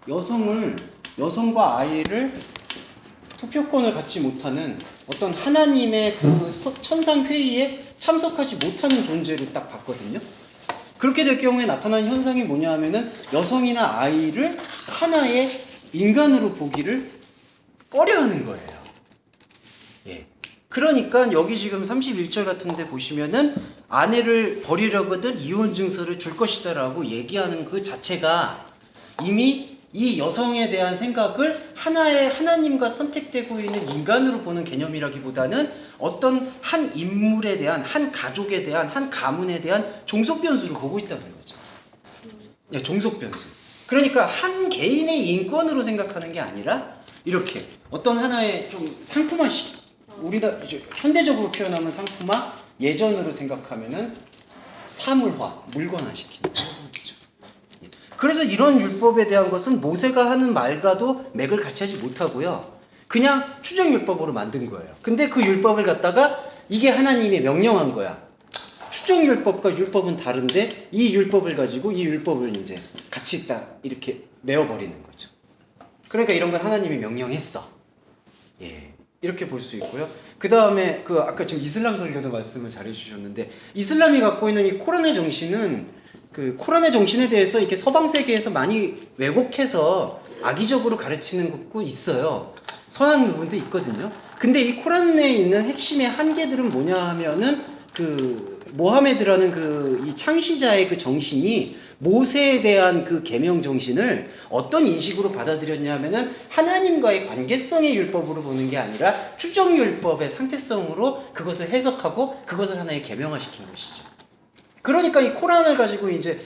여성과 아이를 투표권을 갖지 못하는 어떤 하나님의 그 천상회의에 참석하지 못하는 존재로 딱 봤거든요. 그렇게 될 경우에 나타나는 현상이 뭐냐 하면은 여성이나 아이를 하나의 인간으로 보기를 꺼려하는 거예요. 예. 그러니까 여기 지금 31절 같은 데 보시면은 아내를 버리려거든 이혼 증서를 줄 것이다 라고 얘기하는 그 자체가 이미 이 여성에 대한 생각을 하나의 하나님과 선택되고 있는 인간으로 보는 개념이라기보다는 어떤 한 인물에 대한, 한 가족에 대한, 한 가문에 대한 종속 변수로 보고 있다는 거죠. 예, 종속 변수. 그러니까 한 개인의 인권으로 생각하는 게 아니라 이렇게 어떤 하나의 좀 상품화식, 우리가 현대적으로 표현하면 상품화, 예전으로 생각하면은 사물화, 물건화시키는 거죠. 그래서 이런 율법에 대한 것은 모세가 하는 말과도 맥을 같이 하지 못하고요. 그냥 추정율법으로 만든 거예요. 근데 그 율법을 갖다가 이게 하나님이 명령한 거야. 추정율법과 율법은 다른데 이 율법을 가지고 이 율법을 이제 같이 딱 이렇게 메어버리는 거죠. 그러니까 이런 건 하나님이 명령했어. 예. 이렇게 볼 수 있고요. 그 다음에 아까 지금 이슬람 설교도 말씀을 잘 해주셨는데 이슬람이 갖고 있는 이 코란의 정신은 그 코란의 정신에 대해서 이렇게 서방 세계에서 많이 왜곡해서 악의적으로 가르치는 것도 있어요. 선한 부분도 있거든요. 근데 이 코란에 있는 핵심의 한계들은 뭐냐 하면은 모하메드라는 이 창시자의 그 정신이 모세에 대한 그 계명 정신을 어떤 인식으로 받아들였냐면은 하나님과의 관계성의 율법으로 보는 게 아니라 추정 율법의 상태성으로 그것을 해석하고 그것을 하나의 계명화시킨 것이죠. 그러니까 이 코란을 가지고 이제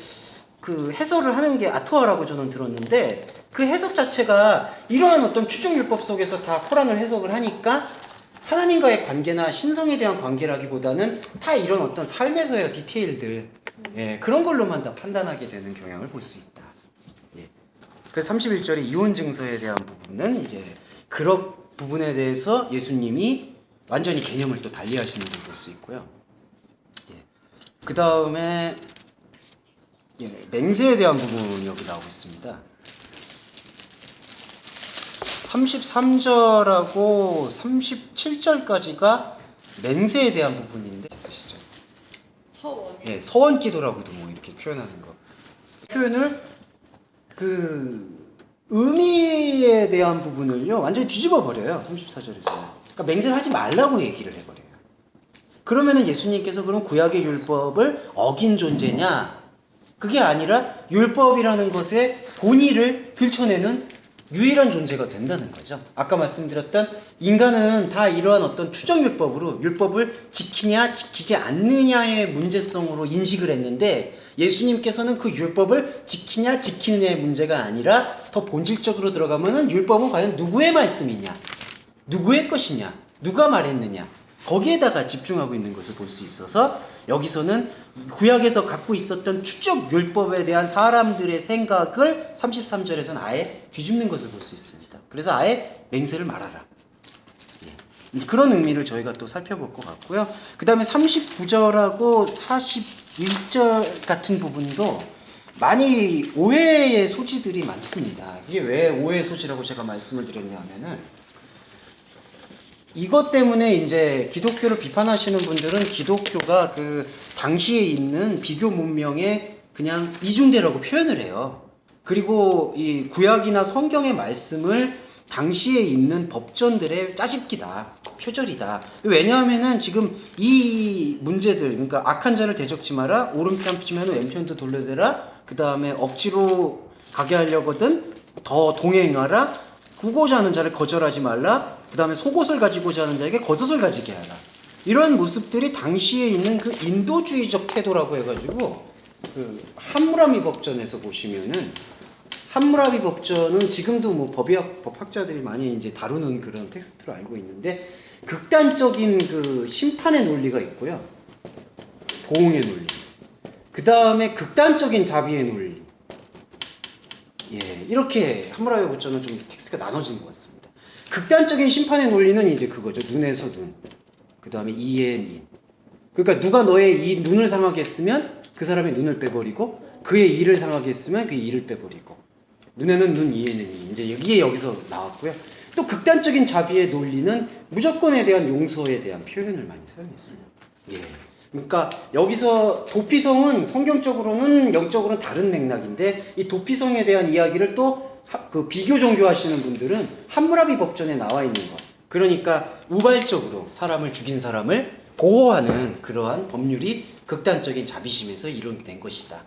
그 해설을 하는 게 아토아라고 저는 들었는데 그 해석 자체가 이러한 어떤 추정율법 속에서 다 코란을 해석을 하니까 하나님과의 관계나 신성에 대한 관계라기보다는 다 이런 어떤 삶에서의 디테일들, 예, 그런 걸로만 다 판단하게 되는 경향을 볼 수 있다. 예. 그래서 31절의 이혼 증서에 대한 부분은 이제 그런 부분에 대해서 예수님이 완전히 개념을 또 달리하시는 걸 볼 수 있고요. 그 다음에 맹세에 대한 부분이 여기 나오고 있습니다. 33절하고 37절까지가 맹세에 대한 부분인데 있으시죠? 서원. 예, 서원기도라고도 뭐 이렇게 표현하는 거. 표현을 의미에 대한 부분을요 완전히 뒤집어 버려요. 34절에서는. 그러니까 맹세를 하지 말라고 얘기를 해버려요. 그러면은 예수님께서 그럼 구약의 율법을 어긴 존재냐? 그게 아니라 율법이라는 것의 본의를 들춰내는 유일한 존재가 된다는 거죠. 아까 말씀드렸던 인간은 다 이러한 어떤 추정율법으로 율법을 지키냐 지키지 않느냐의 문제성으로 인식을 했는데 예수님께서는 그 율법을 지키냐 지키느냐의 문제가 아니라 더 본질적으로 들어가면은 율법은 과연 누구의 말씀이냐? 누구의 것이냐? 누가 말했느냐? 거기에다가 집중하고 있는 것을 볼 수 있어서 여기서는 구약에서 갖고 있었던 추적 율법에 대한 사람들의 생각을 33절에서는 아예 뒤집는 것을 볼 수 있습니다. 그래서 아예 맹세를 말하라. 예. 그런 의미를 저희가 또 살펴볼 것 같고요. 그 다음에 39절하고 41절 같은 부분도 많이 오해의 소지들이 많습니다. 이게 왜 오해의 소지라고 제가 말씀을 드렸냐면은 이것 때문에 이제 기독교를 비판하시는 분들은 기독교가 그 당시에 있는 비교 문명의 그냥 이중대라고 표현을 해요. 그리고 이 구약이나 성경의 말씀을 당시에 있는 법전들의 짜집기다, 표절이다. 왜냐하면은 지금 이 문제들, 그러니까 악한 자를 대적지 마라, 오른편 치면 왼편도 돌려대라, 그 다음에 억지로 가게 하려거든 더 동행하라, 구고자 하는 자를 거절하지 말라, 그 다음에 속옷을 가지고자 하는 자에게 겉옷을 가지게 하라. 이런 모습들이 당시에 있는 그 인도주의적 태도라고 해가지고 그 함무라비 법전에서 보시면은 함무라비 법전은 지금도 뭐 법학자들이 많이 이제 다루는 그런 텍스트로 알고 있는데 극단적인 그 심판의 논리가 있고요. 보응의 논리. 그 다음에 극단적인 자비의 논리. 예, 이렇게 함무라비 법전은 좀 텍스트가 나눠지는 것 같습니다. 극단적인 심판의 논리는 이제 그거죠. 눈에서 눈. 그 다음에 이에 인. 그러니까 누가 너의 이 눈을 상하게 했으면 그 사람의 눈을 빼버리고 그의 이를 상하게 했으면 그의 이를 빼버리고. 눈에는 눈, 이에는 이. 이제 여기서 나왔고요. 또 극단적인 자비의 논리는 무조건에 대한 용서에 대한 표현을 많이 사용했어요. 예. 그러니까 여기서 도피성은 성경적으로는 영적으로는 다른 맥락인데 이 도피성에 대한 이야기를 또 그 비교 종교 하시는 분들은 함무라비 법전에 나와 있는 것. 그러니까 우발적으로 사람을 죽인 사람을 보호하는 그러한 법률이 극단적인 자비심에서 이루어진 것이다.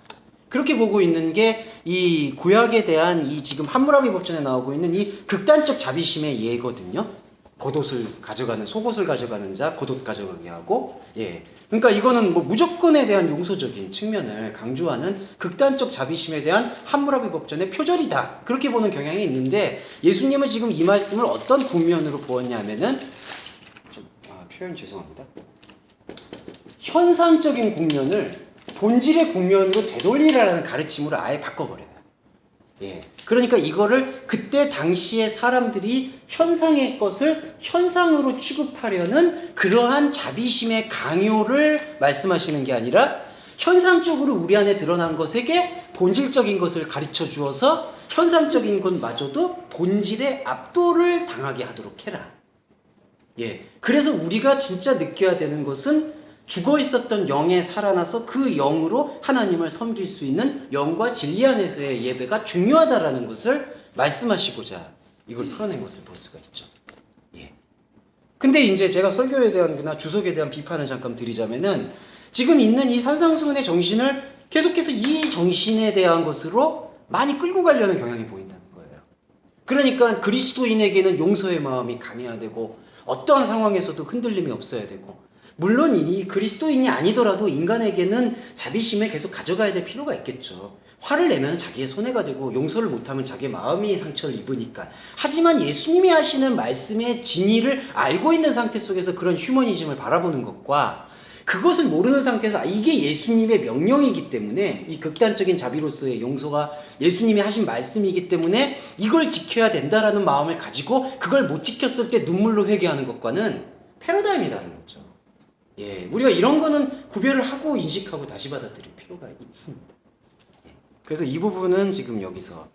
그렇게 보고 있는 게 이 구약에 대한 이 지금 함무라비 법전에 나오고 있는 이 극단적 자비심의 예거든요. 겉옷을 가져가는, 속옷을 가져가는 자 겉옷 가져가게 하고, 예. 그러니까 이거는 뭐 무조건에 대한 용서적인 측면을 강조하는 극단적 자비심에 대한 함무라비 법전의 표절이다. 그렇게 보는 경향이 있는데 예수님은 지금 이 말씀을 어떤 국면으로 보았냐면은 표현 죄송합니다. 현상적인 국면을 본질의 국면으로 되돌리라는 가르침으로 아예 바꿔버려요. 예. 그러니까 이거를 그때 당시에 사람들이 현상의 것을 현상으로 취급하려는 그러한 자비심의 강요를 말씀하시는 게 아니라 현상적으로 우리 안에 드러난 것에게 본질적인 것을 가르쳐 주어서 현상적인 것마저도 본질의 압도를 당하게 하도록 해라. 예. 그래서 우리가 진짜 느껴야 되는 것은 죽어 있었던 영에 살아나서 그 영으로 하나님을 섬길 수 있는 영과 진리 안에서의 예배가 중요하다라는 것을 말씀하시고자 이걸 풀어낸 것을 볼 수가 있죠. 예. 근데 이제 제가 설교에 대한 주석에 대한 비판을 잠깐 드리자면은 지금 있는 이 산상수훈의 정신을 계속해서 이 정신에 대한 것으로 많이 끌고 가려는 경향이 보인다는 거예요. 그러니까 그리스도인에게는 용서의 마음이 강해야 되고 어떠한 상황에서도 흔들림이 없어야 되고 물론 이 그리스도인이 아니더라도 인간에게는 자비심을 계속 가져가야 될 필요가 있겠죠. 화를 내면 자기의 손해가 되고 용서를 못하면 자기의 마음이 상처를 입으니까. 하지만 예수님이 하시는 말씀의 진의를 알고 있는 상태 속에서 그런 휴머니즘을 바라보는 것과 그것을 모르는 상태에서 이게 예수님의 명령이기 때문에 이 극단적인 자비로서의 용서가 예수님이 하신 말씀이기 때문에 이걸 지켜야 된다라는 마음을 가지고 그걸 못 지켰을 때 눈물로 회개하는 것과는 패러다임이 다른 거죠. 예, 우리가 이런 거는 구별을 하고 인식하고 다시 받아들일 필요가 있습니다. 예, 그래서 이 부분은 지금 여기서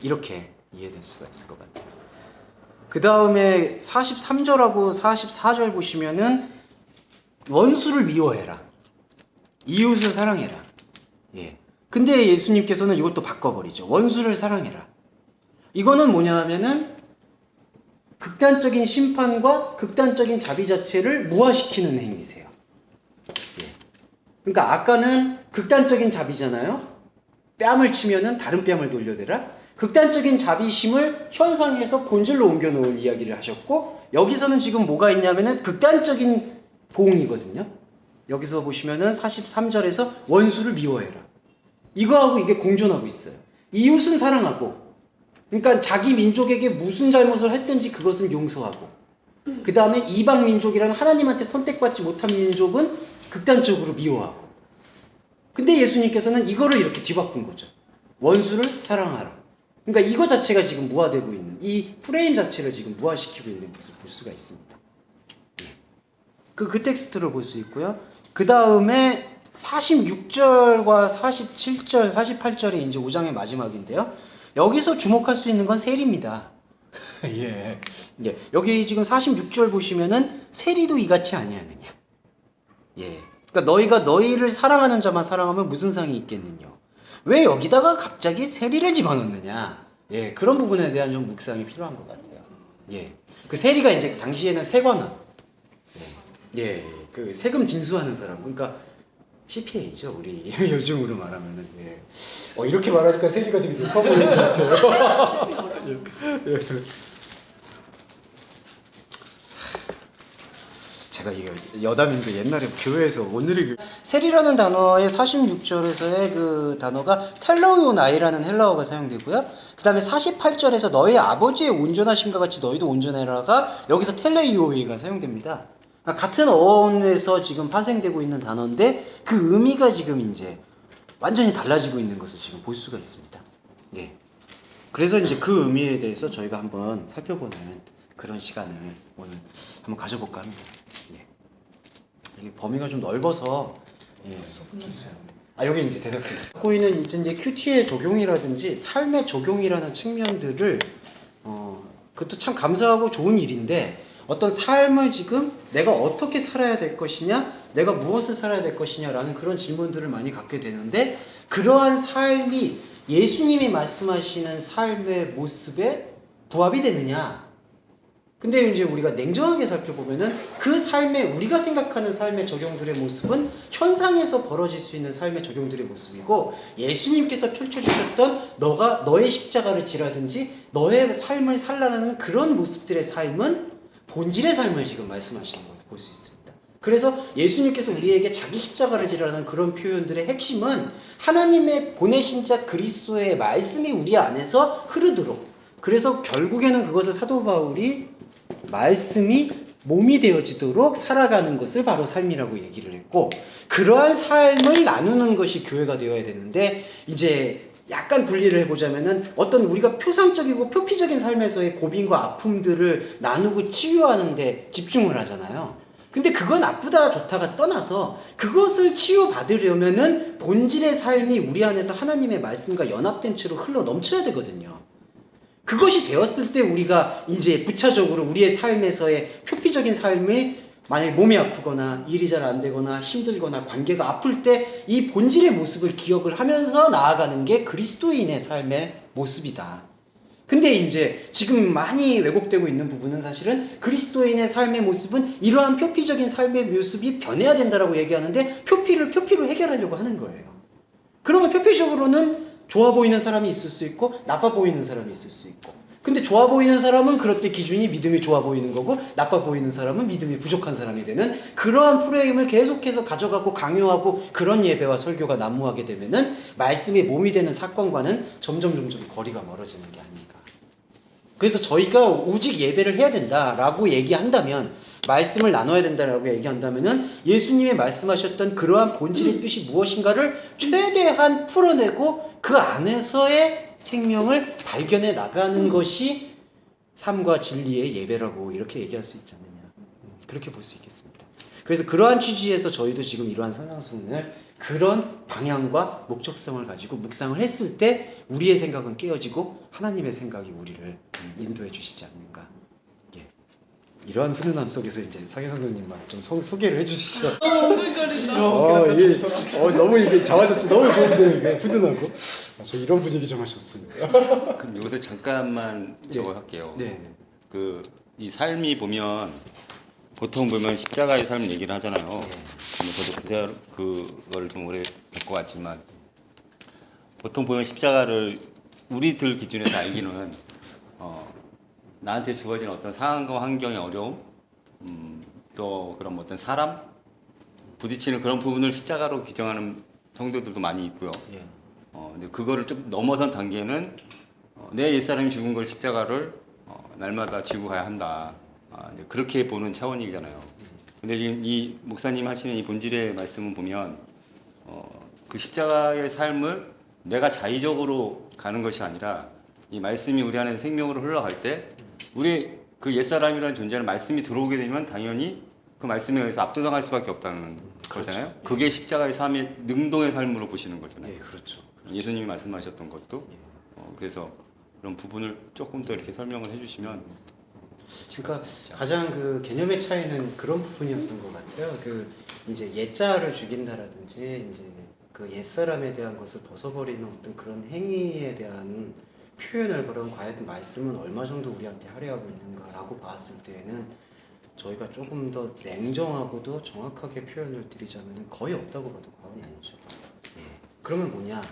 이렇게 이해될 수가 있을 것 같아요. 그 다음에 43절하고 44절 보시면은 원수를 미워해라. 이웃을 사랑해라. 예. 근데 예수님께서는 이것도 바꿔버리죠. 원수를 사랑해라. 이거는 뭐냐 하면은 극단적인 심판과 극단적인 자비 자체를 무화시키는 행위세요. 예. 그러니까 아까는 극단적인 자비잖아요. 뺨을 치면은 다른 뺨을 돌려대라. 극단적인 자비심을 현상에서 본질로 옮겨놓을 이야기를 하셨고 여기서는 지금 뭐가 있냐면은 극단적인 보응이거든요. 여기서 보시면은 43절에서 원수를 미워해라. 이거하고 이게 공존하고 있어요. 이웃은 사랑하고 그러니까 자기 민족에게 무슨 잘못을 했든지 그것을 용서하고 그 다음에 이방 민족이라는 하나님한테 선택받지 못한 민족은 극단적으로 미워하고 근데 예수님께서는 이거를 이렇게 뒤바꾼 거죠. 원수를 사랑하라. 그러니까 이거 자체가 지금 무화되고 있는 이 프레임 자체를 지금 무화시키고 있는 것을 볼 수가 있습니다. 그 텍스트를 볼 수 있고요. 그 다음에 46절과 47절, 48절이 이제 5장의 마지막인데요. 여기서 주목할 수 있는 건 세리입니다. 예. 예. 여기 지금 46절 보시면은 세리도 이같이 아니하느냐. 예. 그러니까 너희가 너희를 사랑하는 자만 사랑하면 무슨 상이 있겠느냐. 왜 여기다가 갑자기 세리를 집어넣느냐. 예. 그런 부분에 대한 좀 묵상이 필요한 것 같아요. 예. 그 세리가 이제 당시에는 세관원. 예. 그 세금 징수하는 사람. 그러니까 CPA죠, 우리 요즘으로 말하면은. 예. 이렇게 말하니까 세리가 되게 높아 보이는 것 같아요. 예. 제가 이거 여담인데 옛날에 교회에서 오늘이 세리라는 단어의 46절에서의 그 단어가 텔로이오나이라는 헬라어가 사용되고요. 그 다음에 48절에서 너희 아버지의 온전하심과 같이 너희도 온전해라가 여기서 텔레이오이가 사용됩니다. 같은 어원에서 지금 파생되고 있는 단어인데 그 의미가 지금 이제 완전히 달라지고 있는 것을 지금 볼 수가 있습니다. 예. 그래서 이제 그 의미에 대해서 저희가 한번 살펴보는 그런 시간을 오늘 한번 가져볼까 합니다. 예. 이게 범위가 좀 넓어서 예. 여기 이제 대답드렸어요. 갖고 있는 이제 큐티의 적용이라든지 삶의 적용이라는 측면들을 그것도 참 감사하고 좋은 일인데 어떤 삶을 지금 내가 어떻게 살아야 될 것이냐, 내가 무엇을 살아야 될 것이냐라는 그런 질문들을 많이 갖게 되는데 그러한 삶이 예수님이 말씀하시는 삶의 모습에 부합이 되느냐? 근데 이제 우리가 냉정하게 살펴보면은 그 삶의 우리가 생각하는 삶의 적용들의 모습은 현상에서 벌어질 수 있는 삶의 적용들의 모습이고 예수님께서 펼쳐주셨던 너의 십자가를 지라든지 너의 삶을 살라는 그런 모습들의 삶은 본질의 삶을 지금 말씀하시는 걸 볼 수 있습니다. 그래서 예수님께서 우리에게 자기 십자가를 지라는 그런 표현들의 핵심은 하나님의 보내신 자 그리스도의 말씀이 우리 안에서 흐르도록 그래서 결국에는 그것을 사도 바울이 말씀이 몸이 되어지도록 살아가는 것을 바로 삶이라고 얘기를 했고 그러한 삶을 나누는 것이 교회가 되어야 되는데 이제 약간 분리를 해보자면은 어떤 우리가 표상적이고 표피적인 삶에서의 고민과 아픔들을 나누고 치유하는 데 집중을 하잖아요. 근데 그건 나쁘다 좋다가 떠나서 그것을 치유받으려면은 본질의 삶이 우리 안에서 하나님의 말씀과 연합된 채로 흘러 넘쳐야 되거든요. 그것이 되었을 때 우리가 이제 부차적으로 우리의 삶에서의 표피적인 삶이 만약에 몸이 아프거나 일이 잘 안 되거나 힘들거나 관계가 아플 때 이 본질의 모습을 기억을 하면서 나아가는 게 그리스도인의 삶의 모습이다. 근데 이제 지금 많이 왜곡되고 있는 부분은 사실은 그리스도인의 삶의 모습은 이러한 표피적인 삶의 모습이 변해야 된다라고 얘기하는데 표피를 표피로 해결하려고 하는 거예요. 그러면 표피적으로는 좋아 보이는 사람이 있을 수 있고 나빠 보이는 사람이 있을 수 있고 근데 좋아 보이는 사람은 그럴 때 기준이 믿음이 좋아 보이는 거고 나빠 보이는 사람은 믿음이 부족한 사람이 되는 그러한 프레임을 계속해서 가져가고 강요하고 그런 예배와 설교가 난무하게 되면은 말씀이 몸이 되는 사건과는 점점 거리가 멀어지는 게 아닌가. 그래서 저희가 오직 예배를 해야 된다라고 얘기한다면 말씀을 나눠야 된다라고 얘기한다면은 예수님이 말씀하셨던 그러한 본질의 뜻이 무엇인가를 최대한 풀어내고 그 안에서의 생명을 발견해 나가는 것이 삶과 진리의 예배라고 이렇게 얘기할 수 있지 않느냐. 그렇게 볼 수 있겠습니다. 그래서 그러한 취지에서 저희도 지금 이러한 산상수훈을 그런 방향과 목적성을 가지고 묵상을 했을 때 우리의 생각은 깨어지고 하나님의 생각이 우리를 인도해 주시지 않는가. 예. 이러한 훈훈함 속에서 이제 사계선생님만 좀 소개를 해주시죠. 너무 흥얼거린다. 너무 이게 자화자찬 너무 좋은데 이게 훈훈하고 저 이런 분위기 정말 좋습니다. 그럼 여기서 잠깐만 저거 할게요. 네. 이 삶이 보면 보통 보면 십자가의 삶 얘기를 하잖아요. 저도 그걸 좀 오래 겪고 왔지만 보통 보면 십자가를 우리들 기준에서 알기는 나한테 주어진 어떤 상황과 환경의 어려움, 또 그런 어떤 사람 부딪히는 그런 부분을 십자가로 규정하는 성도들도 많이 있고요. 예. 근데 그거를 좀 넘어선 단계는 내 옛사람이 죽은 걸 십자가를 날마다 지고 가야 한다. 이제 그렇게 보는 차원이잖아요. 근데 지금 이 목사님 하시는 이 본질의 말씀을 보면 그 십자가의 삶을 내가 자의적으로 가는 것이 아니라 이 말씀이 우리 안에서 생명으로 흘러갈 때 우리 그 옛사람이라는 존재는 말씀이 들어오게 되면 당연히 그 말씀에 의해서 압도당할 수밖에 없다는 거잖아요. 그렇죠. 그게 십자가의 삶의 능동의 삶으로 보시는 거잖아요. 예, 그렇죠. 예수님이 말씀하셨던 것도 그래서 그런 부분을 조금 더 이렇게 설명을 해주시면 그러니까 가장 그 개념의 차이는 그런 부분이었던 것 같아요. 그 이제 옛자를 죽인다라든지 이제 그 옛사람에 대한 것을 벗어버리는 어떤 그런 행위에 대한 표현을 그런 과연 말씀은 얼마 정도 우리한테 할애하고 있는가라고 봤을 때에는 저희가 조금 더 냉정하고도 정확하게 표현을 드리자면 거의 없다고 봐도 과언이 아니죠. 그러면 뭐냐?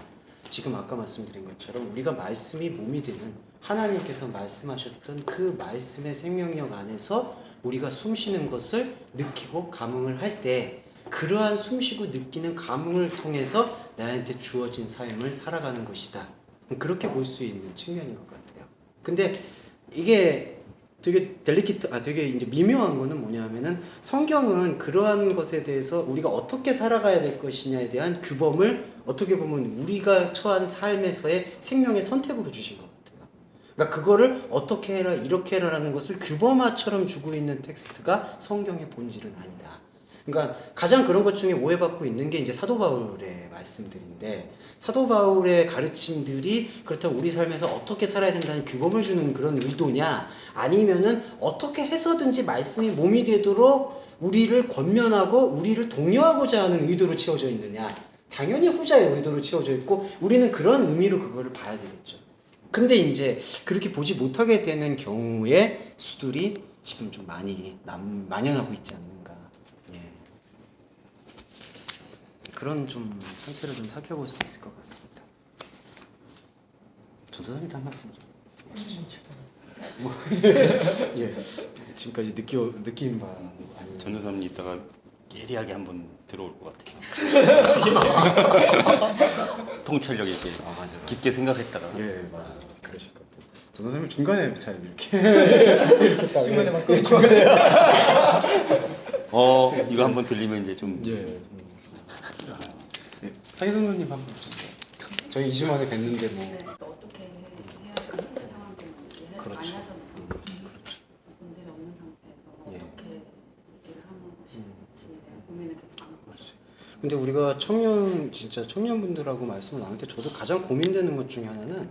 지금 아까 말씀드린 것처럼 우리가 말씀이 몸이 되는 하나님께서 말씀하셨던 그 말씀의 생명력 안에서 우리가 숨쉬는 것을 느끼고 감흥을 할 때 그러한 숨쉬고 느끼는 감흥을 통해서 나한테 주어진 삶을 살아가는 것이다. 그렇게 볼 수 있는 측면인 것 같아요. 근데 이게 되게 되게 이제 미묘한 거는 뭐냐면은 성경은 그러한 것에 대해서 우리가 어떻게 살아가야 될 것이냐에 대한 규범을 어떻게 보면 우리가 처한 삶에서의 생명의 선택으로 주신 것 같아요. 그러니까 그거를 어떻게 해라 이렇게 해라라는 것을 규범화처럼 주고 있는 텍스트가 성경의 본질은 아니다. 그러니까 가장 그런 것 중에 오해받고 있는 게 이제 사도 바울의 말씀들인데 사도 바울의 가르침들이 그렇다면 우리 삶에서 어떻게 살아야 된다는 규범을 주는 그런 의도냐 아니면은 어떻게 해서든지 말씀이 몸이 되도록 우리를 권면하고 우리를 독려하고자 하는 의도로 채워져 있느냐 당연히 후자의 의도로 채워져 있고 우리는 그런 의미로 그거를 봐야 되겠죠. 근데 이제 그렇게 보지 못하게 되는 경우에 수들이 지금 좀 많이 만연하고 있지 않는가. 예. 그런 좀 상태를 좀 살펴볼 수 있을 것 같습니다. 전선생님도 한 말씀 좀. 뭐, 예. 지금까지 느낀 바 아니면 전도사님 이따가 예리하게 한번 들어올 것 같아요. 통찰력 있게 맞아. 깊게 생각했다가 예, 맞아. 그러실 것 같아요. 전선생님 중간에 잘 이렇게 중간에 막 예, 중간에 이거 한번 들리면 이제 좀 예. 예. 상희선생님 한번 좀 저희 2주 만에 뵀는데 뭐 네, 또 어떻게 해야 그 힘든 상황들 얘기를 많이 그렇죠. 하잖아요. 본질이 없는 상태에서 예. 어떻게 얘기를 하는 것인지에 대한 고민을 계속 안고 있었어요. 근데 우리가 진짜 청년분들하고 말씀을 나눌 때 저도 가장 고민되는 것 중에 하나는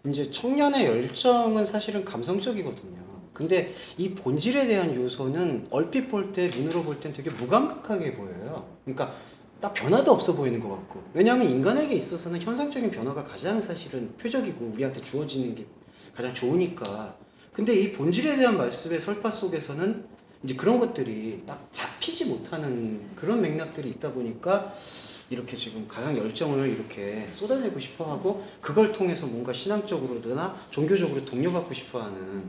이제 청년의 열정은 사실은 감성적이거든요. 근데 이 본질에 대한 요소는 얼핏 볼 때, 눈으로 볼 땐 되게 무감각하게 보여요. 그러니까 딱 변화도 없어 보이는 것 같고. 왜냐하면 인간에게 있어서는 현상적인 변화가 가장 사실은 표적이고 우리한테 주어지는 게 가장 좋으니까. 근데 이 본질에 대한 말씀의 설파 속에서는 이제 그런 것들이 딱 잡히지 못하는 그런 맥락들이 있다 보니까 이렇게 지금 가장 열정을 이렇게 쏟아내고 싶어 하고 그걸 통해서 뭔가 신앙적으로나 종교적으로 독려받고 싶어 하는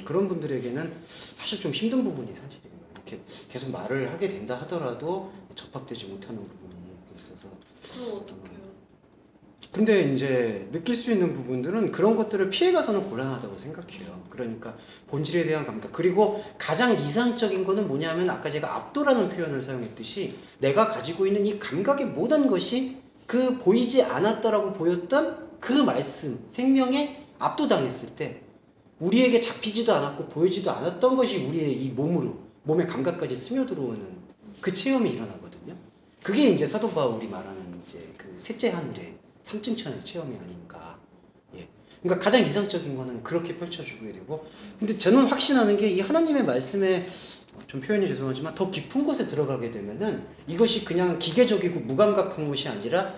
그런 분들에게는 사실 좀 힘든 부분이 사실이에요. 이렇게 계속 말을 하게 된다 하더라도 접합되지 못하는 부분이 있어서. 그럼 어떡해요? 근데 이제 느낄 수 있는 부분들은 그런 것들을 피해가서는 곤란하다고 생각해요. 그러니까 본질에 대한 감각. 그리고 가장 이상적인 거는 뭐냐면 아까 제가 압도라는 표현을 사용했듯이 내가 가지고 있는 이 감각의 모든 것이 그 보이지 않았다라고 보였던 그 말씀, 생명에 압도당했을 때 우리에게 잡히지도 않았고 보이지도 않았던 것이 우리의 이 몸의 감각까지 스며들어오는 그 체험이 일어나거든요. 그게 이제 사도 바울이 말하는 이제 그 셋째 하늘의 삼층천의 체험이 아닌가. 예. 그러니까 가장 이상적인 거는 그렇게 펼쳐주게 되고, 근데 저는 확신하는 게 이 하나님의 말씀에 좀 표현이 죄송하지만 더 깊은 곳에 들어가게 되면은 이것이 그냥 기계적이고 무감각한 것이 아니라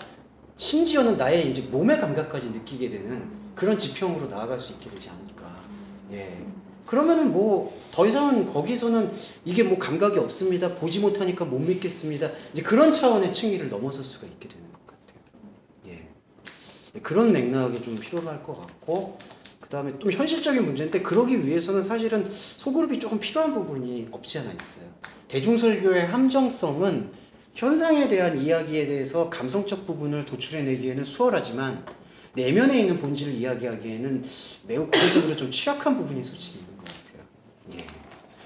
심지어는 나의 이제 몸의 감각까지 느끼게 되는 그런 지평으로 나아갈 수 있게 되지 않을까. 예. 그러면은 뭐 더 이상은 거기서는 이게 뭐 감각이 없습니다. 보지 못하니까 못 믿겠습니다. 이제 그런 차원의 층위를 넘어설 수가 있게 되는 것 같아요. 예. 그런 맥락이 좀 필요할 것 같고, 그 다음에 좀 현실적인 문제인데, 그러기 위해서는 사실은 소그룹이 조금 필요한 부분이 없지 않아 있어요. 대중설교의 함정성은 현상에 대한 이야기에 대해서 감성적 부분을 도출해내기에는 수월하지만, 내면에 있는 본질을 이야기하기에는 매우 구조적으로 좀 취약한 부분이 솔직히 있는 것 같아요. 예.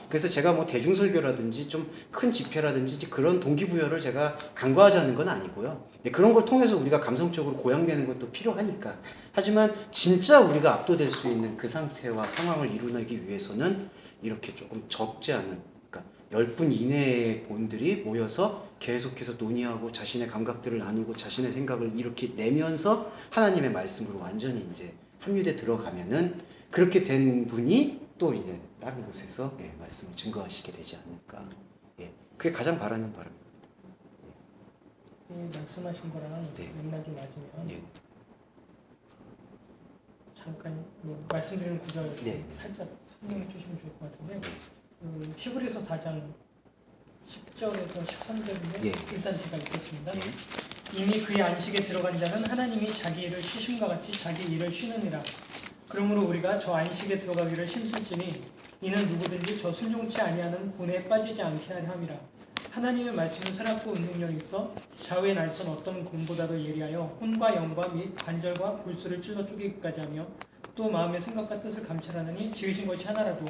그래서 제가 뭐 대중설교라든지 좀 큰 집회라든지 그런 동기부여를 제가 간과하자는 건 아니고요. 예, 그런 걸 통해서 우리가 감성적으로 고양되는 것도 필요하니까. 하지만 진짜 우리가 압도될 수 있는 그 상태와 상황을 이루기 위해서는 이렇게 조금 적지 않은, 그러니까 10분 이내의 본들이 모여서 계속해서 논의하고 자신의 감각들을 나누고 자신의 생각을 이렇게 내면서 하나님의 말씀으로 완전히 이제 합류돼 들어가면은 그렇게 된 분이 또 이제 다른 곳에서 예, 말씀을 증거하시게 되지 않을까. 예, 그게 가장 바라는 바람입니다. 말씀하신 거랑 네. 맥락이 맞으면 예. 잠깐 뭐 말씀드리는 구절 네. 살짝 설명해 주시면 좋을 것 같은데 히브리서 4장 10절에서 13절인데 예. 일단 제가 읽겠습니다. 예. 이미 그의 안식에 들어간 자는 하나님이 자기 일을 쉬심과 같이 자기 일을 쉬느니라. 그러므로 우리가 저 안식에 들어가기를 힘쓸지니 이는 누구든지 저 순종치 아니하는 분에 빠지지 않게 하려 함이라. 하나님의 말씀은 살았고 운동력이 있어 좌우의 날선 어떤 곰보다도 예리하여 혼과 영과 및 관절과 골수를 찔러 쪼개기까지 하며 또 마음의 생각과 뜻을 감찰하느니 지으신 것이 하나라도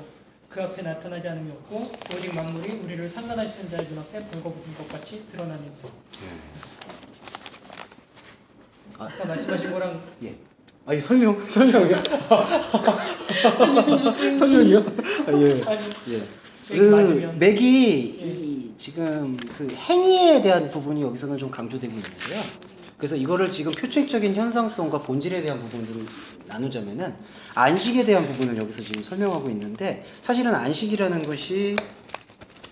그 앞에 나타나지 않음이 없고 오직 만물이 우리를 상관하시는 자의 눈앞에 벌거벗은 것 같이 드러나니라. 아까 말씀하신 거랑 예. 아니 설명이요? 설명이요? 아, 예. 아니 예. 맥이 맞으면 맥이 예. 지금 그 행위에 대한 부분이 여기서는 좀 강조되고 있는데요. 그래서 이거를 지금 표층적인 현상성과 본질에 대한 부분으로 나누자면은 안식에 대한 부분을 여기서 지금 설명하고 있는데 사실은 안식이라는 것이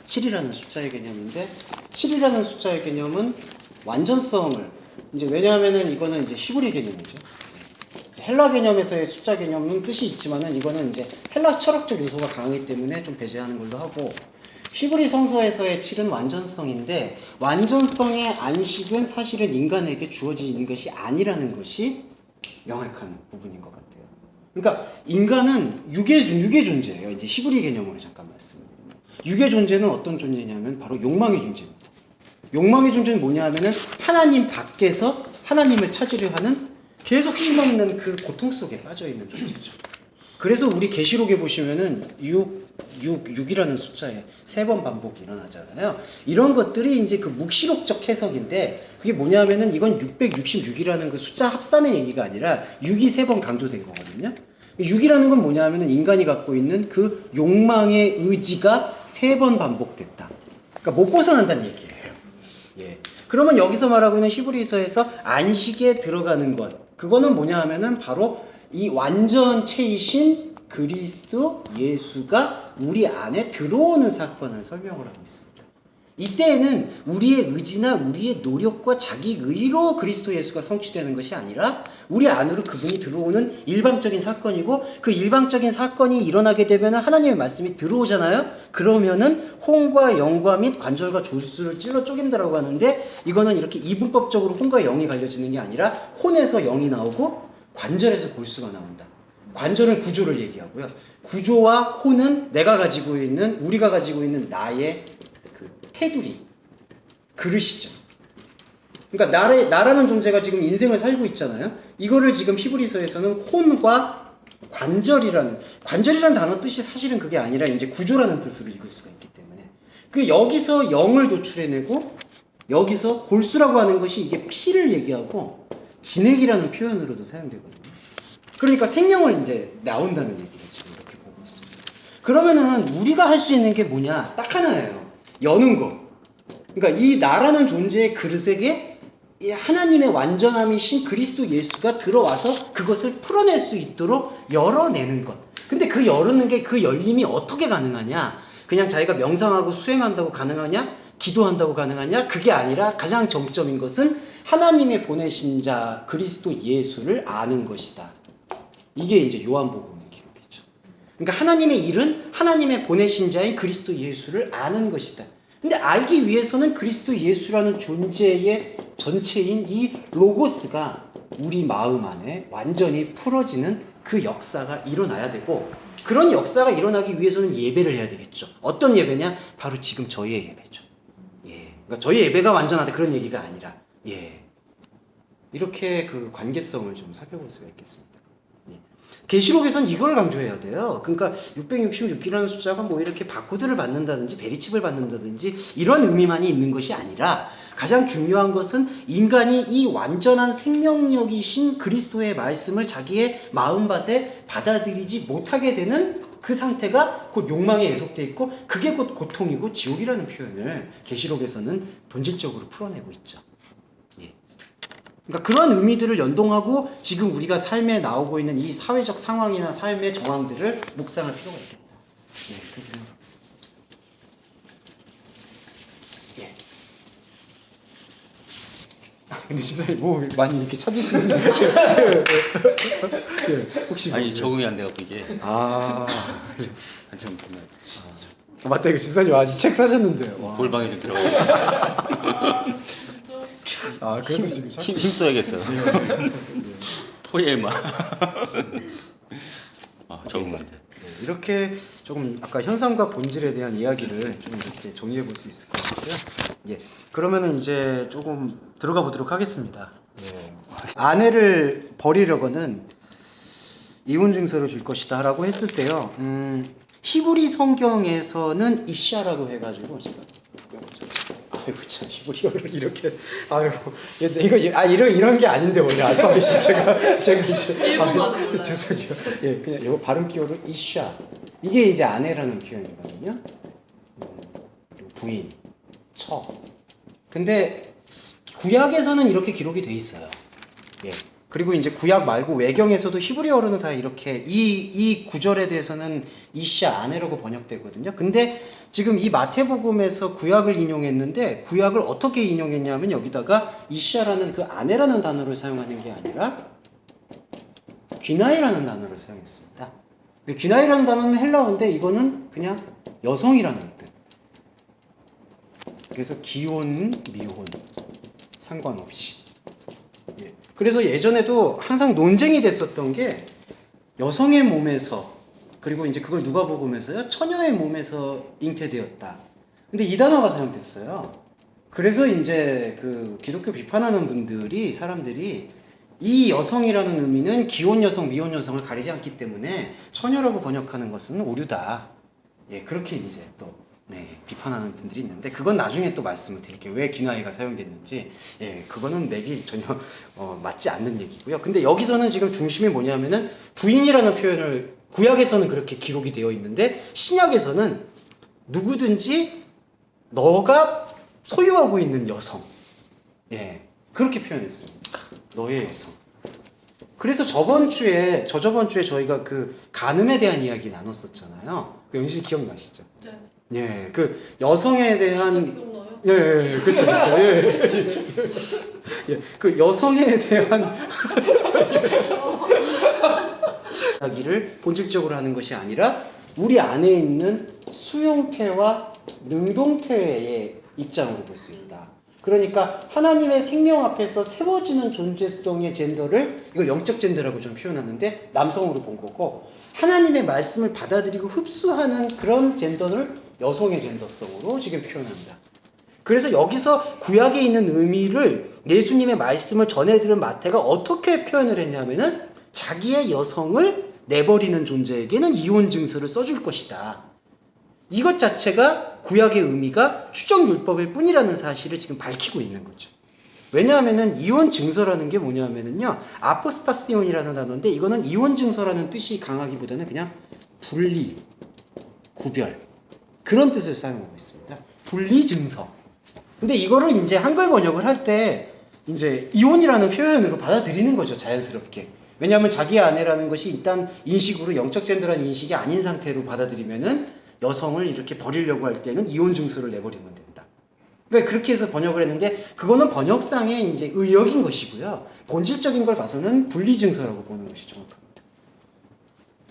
7이라는 숫자의 개념인데 7이라는 숫자의 개념은 완전성을 이제 왜냐하면은 이거는 이제 히브리 개념이죠. 헬라 개념에서의 숫자 개념은 뜻이 있지만은 이거는 이제 헬라 철학적 요소가 강하기 때문에 좀 배제하는 걸로 하고 히브리 성서에서의 7은 완전성인데 완전성의 안식은 사실은 인간에게 주어지는 것이 아니라는 것이 명확한 부분인 것 같아요. 그러니까 인간은 육의 존재예요. 이제 히브리 개념으로 잠깐 말씀드리면 육의 존재는 어떤 존재냐면 바로 욕망의 존재입니다. 욕망의 존재는 뭐냐 하면은 하나님 밖에서 하나님을 찾으려 하는 계속 쉼없는 그 고통 속에 빠져있는 존재죠. 그래서 우리 계시록에 보시면은 6이라는 숫자에 3번 반복이 일어나잖아요. 이런 것들이 이제 그 묵시록적 해석인데 그게 뭐냐면은 이건 666이라는 그 숫자 합산의 얘기가 아니라 6이 3번 강조된 거거든요. 6이라는 건 뭐냐면은 인간이 갖고 있는 그 욕망의 의지가 3번 반복됐다. 그러니까 못 벗어난다는 얘기예요. 예. 그러면 여기서 말하고 있는 히브리서에서 안식에 들어가는 것, 그거는 뭐냐 하면은 바로 이 완전체이신 그리스도 예수가 우리 안에 들어오는 사건을 설명을 하고 있습니다. 이때에는 우리의 의지나 우리의 노력과 자기 의로 그리스도 예수가 성취되는 것이 아니라 우리 안으로 그분이 들어오는 일방적인 사건이고 그 일방적인 사건이 일어나게 되면 하나님의 말씀이 들어오잖아요. 그러면은 혼과 영과 및 관절과 조수를 찔러 쪼갠다라고 하는데 이거는 이렇게 이분법적으로 혼과 영이 갈려지는 게 아니라 혼에서 영이 나오고 관절에서 골수가 나온다. 관절은 구조를 얘기하고요. 구조와 혼은 내가 가지고 있는 우리가 가지고 있는 나의 그 테두리, 그릇이죠. 그러니까 나라는 존재가 지금 인생을 살고 있잖아요. 이거를 지금 히브리서에서는 혼과 관절이라는 단어 뜻이 사실은 그게 아니라 이제 구조라는 뜻으로 읽을 수가 있기 때문에 그 여기서 영을 도출해내고 여기서 골수라고 하는 것이 이게 피를 얘기하고 진액이라는 표현으로도 사용되거든요. 그러니까 생명을 이제 나온다는 얘기를 지금 이렇게 보고 있습니다. 그러면은 우리가 할 수 있는 게 뭐냐? 딱 하나예요. 여는 거. 그러니까 이 나라는 존재의 그릇에게 이 하나님의 완전함이신 그리스도 예수가 들어와서 그것을 풀어낼 수 있도록 열어내는 것. 근데 그 열는 게 그 열림이 어떻게 가능하냐? 그냥 자기가 명상하고 수행한다고 가능하냐? 기도한다고 가능하냐? 그게 아니라 가장 정점인 것은 하나님의 보내신 자 그리스도 예수를 아는 것이다. 이게 이제 요한복음의 기록이죠. 그러니까 하나님의 일은 하나님의 보내신 자인 그리스도 예수를 아는 것이다. 근데 알기 위해서는 그리스도 예수라는 존재의 전체인 이 로고스가 우리 마음 안에 완전히 풀어지는 그 역사가 일어나야 되고 그런 역사가 일어나기 위해서는 예배를 해야 되겠죠. 어떤 예배냐? 바로 지금 저희의 예배죠. 예. 그러니까 저희 예배가 완전하다 그런 얘기가 아니라 예. 이렇게 그 관계성을 좀 살펴볼 수가 있겠습니다. 계시록에선 이걸 강조해야 돼요. 그러니까 666이라는 숫자가 뭐 이렇게 바코드를 받는다든지 베리칩을 받는다든지 이런 의미만이 있는 것이 아니라 가장 중요한 것은 인간이 이 완전한 생명력이신 그리스도의 말씀을 자기의 마음밭에 받아들이지 못하게 되는 그 상태가 곧 욕망에 예속돼 있고 그게 곧 고통이고 지옥이라는 표현을 계시록에서는 본질적으로 풀어내고 있죠. 그러니까 그런 의미들을 연동하고 지금 우리가 삶에 나오고 있는 이 사회적 상황이나 삶의 정황들을 묵상할 필요가 있겠다. 네, 그렇게 생각합니다. 예. 근데 집사님 뭐 많이 이렇게 찾으시는데 혹시 아니 뭐, 적응이 안 돼갖고 이게 한참 보면 맞다 이거 집사님 아직 책 사셨는데 골방에도 들어가고 그래서 지금 힘써야겠어요. 포에마. 적응 안 돼. 이렇게 조금 아까 현상과 본질에 대한 이야기를 좀 이렇게 정리해 볼 수 있을 것 같고요. 예. 그러면은 이제 조금 들어가 보도록 하겠습니다. 예. 아내를 버리려고는 이혼 증서를 줄 것이다라고 했을 때요. 히브리 성경에서는 이샤라고 해가지고 제가 아이고 참 히브리어를 이렇게 아이고 이거 이런 게 아닌데 원래 알파벳이 제가 이제 죄송해요. 예 그냥 이거 발음 기호로 이샤 이게 이제 아내라는 표현이거든요. 부인 처. 근데 구약에서는 이렇게 기록이 돼 있어요. 예. 그리고 이제 구약 말고 외경에서도 히브리어로는 다 이렇게 이 구절에 대해서는 이샤 아내라고 번역되거든요. 근데 지금 이 마태복음에서 구약을 인용했는데 구약을 어떻게 인용했냐면 여기다가 이샤라는 그 아내라는 단어를 사용하는 게 아니라 귀나이라는 단어를 사용했습니다. 귀나이라는 단어는 헬라어인데 이거는 그냥 여성이라는 뜻. 그래서 기혼, 미혼 상관없이. 예. 그래서 예전에도 항상 논쟁이 됐었던 게 여성의 몸에서 그리고 이제 그걸 누가복음에서요 처녀의 몸에서 잉태되었다. 근데 이 단어가 사용됐어요. 그래서 이제 그 기독교 비판하는 분들이 사람들이 이 여성이라는 의미는 기혼 여성, 미혼 여성을 가리지 않기 때문에 처녀라고 번역하는 것은 오류다. 예, 그렇게 이제 또 비판하는 분들이 있는데 그건 나중에 또 말씀을 드릴게요. 왜 귀나이가 사용됐는지. 예, 그거는 맥이 전혀 맞지 않는 얘기고요. 근데 여기서는 지금 중심이 뭐냐면은 부인이라는 표현을 구약에서는 그렇게 기록이 되어 있는데 신약에서는 누구든지 너가 소유하고 있는 여성. 예, 그렇게 표현했습니다. 너의 여성. 그래서 저저번 주에 저희가 그 간음에 대한 이야기 나눴었잖아요. 그 연실 기억나시죠? 네. 예, 그 여성에 대한 기억나요? 예, 그렇죠, 예, 그 여성에 대한 이야기를 본질적으로 하는 것이 아니라 우리 안에 있는 수용태와 능동태의 입장으로 볼 수 있다. 그러니까 하나님의 생명 앞에서 세워지는 존재성의 젠더를 이걸 영적 젠더라고 좀 표현하는데 남성으로 본 거고 하나님의 말씀을 받아들이고 흡수하는 그런 젠더를 여성의 젠더성으로 지금 표현합니다. 그래서 여기서 구약에 있는 의미를 예수님의 말씀을 전해 들은 마태가 어떻게 표현을 했냐면은 자기의 여성을 내버리는 존재에게는 이혼 증서를 써줄 것이다. 이것 자체가 구약의 의미가 추정율법일 뿐이라는 사실을 지금 밝히고 있는 거죠. 왜냐하면은 이혼 증서라는 게 뭐냐면은요, 아포스타시온이라는 단어인데 이거는 이혼 증서라는 뜻이 강하기보다는 그냥 분리, 구별 그런 뜻을 사용하고 있습니다. 분리 증서. 근데 이거를 이제 한글 번역을 할 때 이제 이혼이라는 표현으로 받아들이는 거죠, 자연스럽게. 왜냐하면 자기 아내라는 것이 일단 인식으로 영적 젠더라는 인식이 아닌 상태로 받아들이면은 여성을 이렇게 버리려고 할 때는 이혼 증서를 내버리면 된다. 그러니까 그렇게 해서 번역을 했는데 그거는 번역상의 이제 의역인 것이고요. 본질적인 걸 봐서는 분리 증서라고 보는 것이 정확합니다.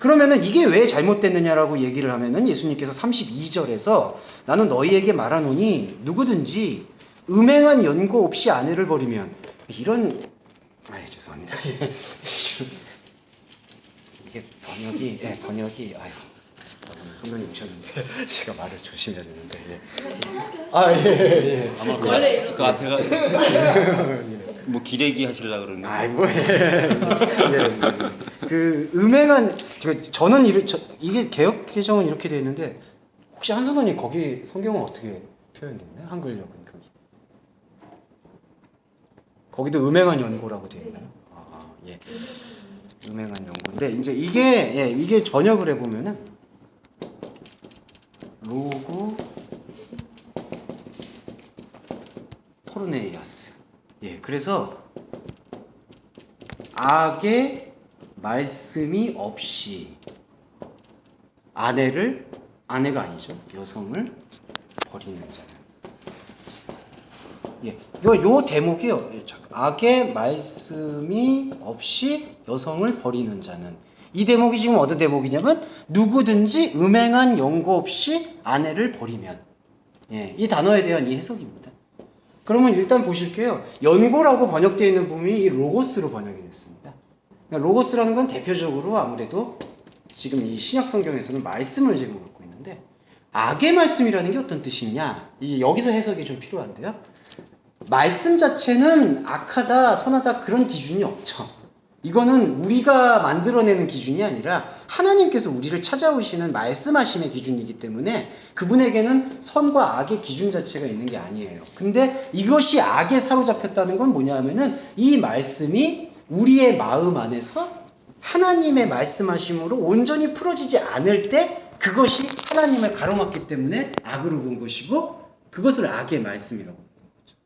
그러면은 이게 왜 잘못됐느냐라고 얘기를 하면은 예수님께서 32절에서 나는 너희에게 말하노니 누구든지 음행한 연고 없이 아내를 버리면 이런 죄송합니다. 이게 번역이 선배님 오셨는데 제가 말을 조심해야 되는데 아마 원래 그 앞에가 뭐 기레기 하시려고 그러는데. 그 음행한 저는 이게 개역 개정은 이렇게 되어 있는데 혹시 한선원님 거기 성경은 어떻게 표현됐나요? 한글역은 거기도 음행한 연고라고 되어 있나요? 예. 음행한 연고인데 이제 이게 번역을 해보면은 로고 포르네이아스. 예, 그래서 악의 말씀이 없이 아내가 아니죠. 여성을 버리는 자는. 예, 요 대목이요. 악의 말씀이 없이 여성을 버리는 자는. 이 대목이 지금 어떤 대목이냐면 누구든지 음행한 연고 없이 아내를 버리면. 예, 이 단어에 대한 이 해석입니다. 그러면 일단 보실게요. 연고라고 번역되어 있는 부분이 이 로고스로 번역이 됐습니다. 그러니까 로고스라는 건 대표적으로 아무래도 지금 이 신약 성경에서는 말씀을 지금 갖고 있는데 악의 말씀이라는 게 어떤 뜻이냐? 여기서 해석이 좀 필요한데요. 말씀 자체는 악하다, 선하다 그런 기준이 없죠. 이거는 우리가 만들어내는 기준이 아니라 하나님께서 우리를 찾아오시는 말씀하심의 기준이기 때문에 그분에게는 선과 악의 기준 자체가 있는 게 아니에요. 근데 이것이 악에 사로잡혔다는 건 뭐냐 하면은 이 말씀이 우리의 마음 안에서 하나님의 말씀하심으로 온전히 풀어지지 않을 때 그것이 하나님을 가로막기 때문에 악으로 본 것이고 그것을 악의 말씀이라고 부르는 거죠.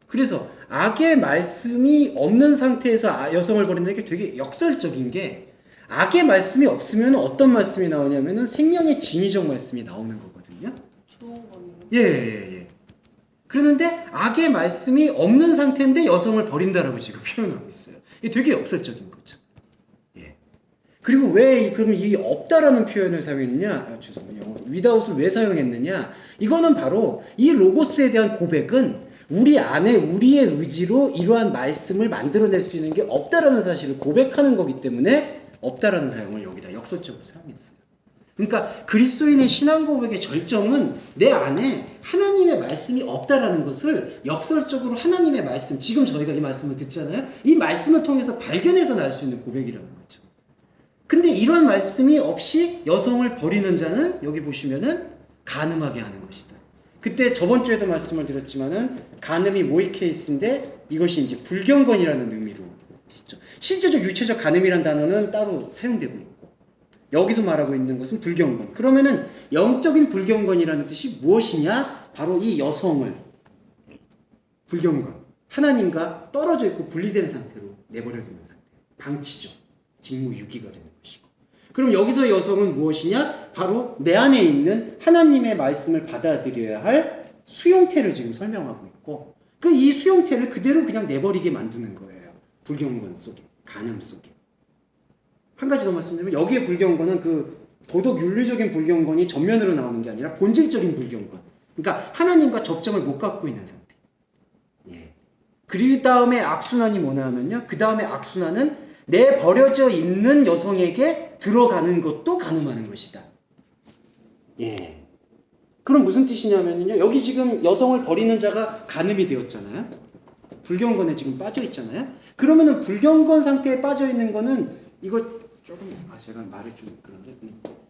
그래서 악의 말씀이 없는 상태에서 여성을 버린다는 게 되게 역설적인 게 악의 말씀이 없으면 어떤 말씀이 나오냐면은 생명의 진리적 말씀이 나오는 거거든요. 좋은 거네요. 예. 그러는데 악의 말씀이 없는 상태인데 여성을 버린다라고 지금 표현하고 있어요. 이게 되게 역설적인 거죠. 예. 그리고 왜 그럼 이 없다라는 표현을 사용했느냐? 죄송해요. without을 왜 사용했느냐? 이거는 바로 이 로고스에 대한 고백은 우리 안에 우리의 의지로 이러한 말씀을 만들어낼 수 있는 게 없다라는 사실을 고백하는 거기 때문에 없다라는 사용을 여기다 역설적으로 사용했어요. 그러니까 그리스도인의 신앙 고백의 절정은 내 안에 하나님의 말씀이 없다라는 것을 역설적으로 하나님의 말씀, 지금 저희가 이 말씀을 듣잖아요. 이 말씀을 통해서 발견해서 날 수 있는 고백이라는 거죠. 근데 이런 말씀이 없이 여성을 버리는 자는 여기 보시면은 간음하게 하는 것이다. 그때 저번 주에도 말씀을 드렸지만은 간음이 모의 케이스인데 이것이 이제 불경건이라는 의미로 있죠. 실제적 유체적 간음이라는 단어는 따로 사용되고 있고 여기서 말하고 있는 것은 불경건. 그러면은 영적인 불경건이라는 뜻이 무엇이냐? 바로 이 여성을 불경건, 하나님과 떨어져 있고 분리된 상태로 내버려 두는 상태, 방치죠. 직무유기가 되는 것이고. 그럼 여기서 여성은 무엇이냐? 바로 내 안에 있는 하나님의 말씀을 받아들여야 할 수용태를 지금 설명하고 있고 그 이 수용태를 그대로 그냥 내버리게 만드는 거예요. 불경건 속에, 간음 속에. 한 가지 더 말씀드리면 여기에 불경건은 그 도덕 윤리적인 불경건이 전면으로 나오는 게 아니라 본질적인 불경건. 그러니까 하나님과 접점을 못 갖고 있는 상태. 예. 그 다음에 악순환이 뭐냐 하면요. 그 다음에 악순환은 내 버려져 있는 여성에게 들어가는 것도 간음하는 것이다. 예. 그럼 무슨 뜻이냐면요. 여기 지금 여성을 버리는 자가 간음이 되었잖아요. 불경건에 지금 빠져 있잖아요. 그러면은 불경건 상태에 빠져 있는 거는 이거 조금 제가 말을 좀 그런데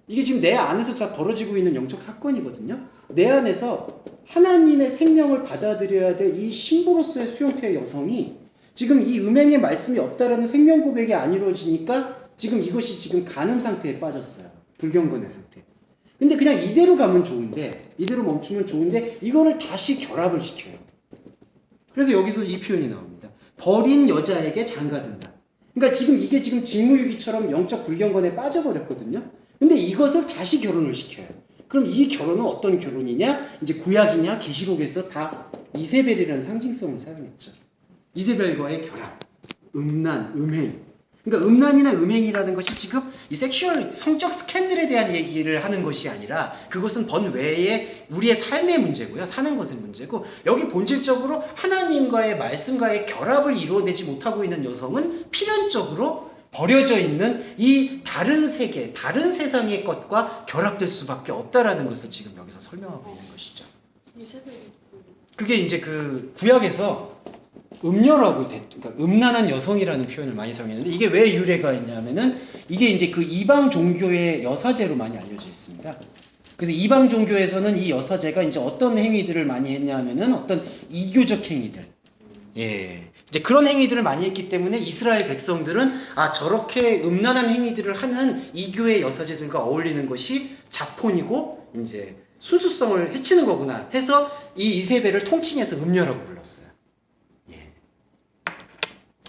이게 지금 내 안에서 다 벌어지고 있는 영적 사건이거든요. 내 안에서 하나님의 생명을 받아들여야 될 이 신부로서의 수용태의 여성이 지금 이 음행의 말씀이 없다라는 생명 고백이 안 이루어지니까 지금 이것이 지금 간음 상태에 빠졌어요. 불경건의 상태. 근데 그냥 이대로 가면 좋은데 이대로 멈추면 좋은데 이거를 다시 결합을 시켜요. 그래서 여기서 이 표현이 나옵니다. 버린 여자에게 장가든다. 그러니까 지금 이게 지금 직무유기처럼 영적 불경건에 빠져버렸거든요. 근데 이것을 다시 결혼을 시켜요. 그럼 이 결혼은 어떤 결혼이냐? 이제 구약이냐 계시록에서 다 이세벨이라는 상징성을 사용했죠. 이세벨과의 결합, 음란, 음행. 그러니까 음란이나 음행이라는 것이 지금 이 섹슈얼 성적 스캔들에 대한 얘기를 하는 것이 아니라 그것은 번외의 우리의 삶의 문제고요. 사는 것의 문제고 여기 본질적으로 하나님과의 말씀과의 결합을 이루어내지 못하고 있는 여성은 필연적으로 버려져 있는 이 다른 세계, 다른 세상의 것과 결합될 수밖에 없다라는 것을 지금 여기서 설명하고 있는 것이죠. 이세벨이 그게 이제 그 구약에서 음녀라고 그러니까 음란한 여성이라는 표현을 많이 사용했는데 이게 왜 유래가 있냐면은 이게 이제 그 이방 종교의 여사제로 많이 알려져 있습니다. 그래서 이방 종교에서는 이 여사제가 이제 어떤 행위들을 많이 했냐면은 어떤 이교적 행위들. 예. 이제 그런 행위들을 많이 했기 때문에 이스라엘 백성들은 아 저렇게 음란한 행위들을 하는 이교의 여사제들과 어울리는 것이 자폰이고 이제 순수성을 해치는 거구나 해서 이 이세벨을 통칭해서 음녀라고 불렀어요.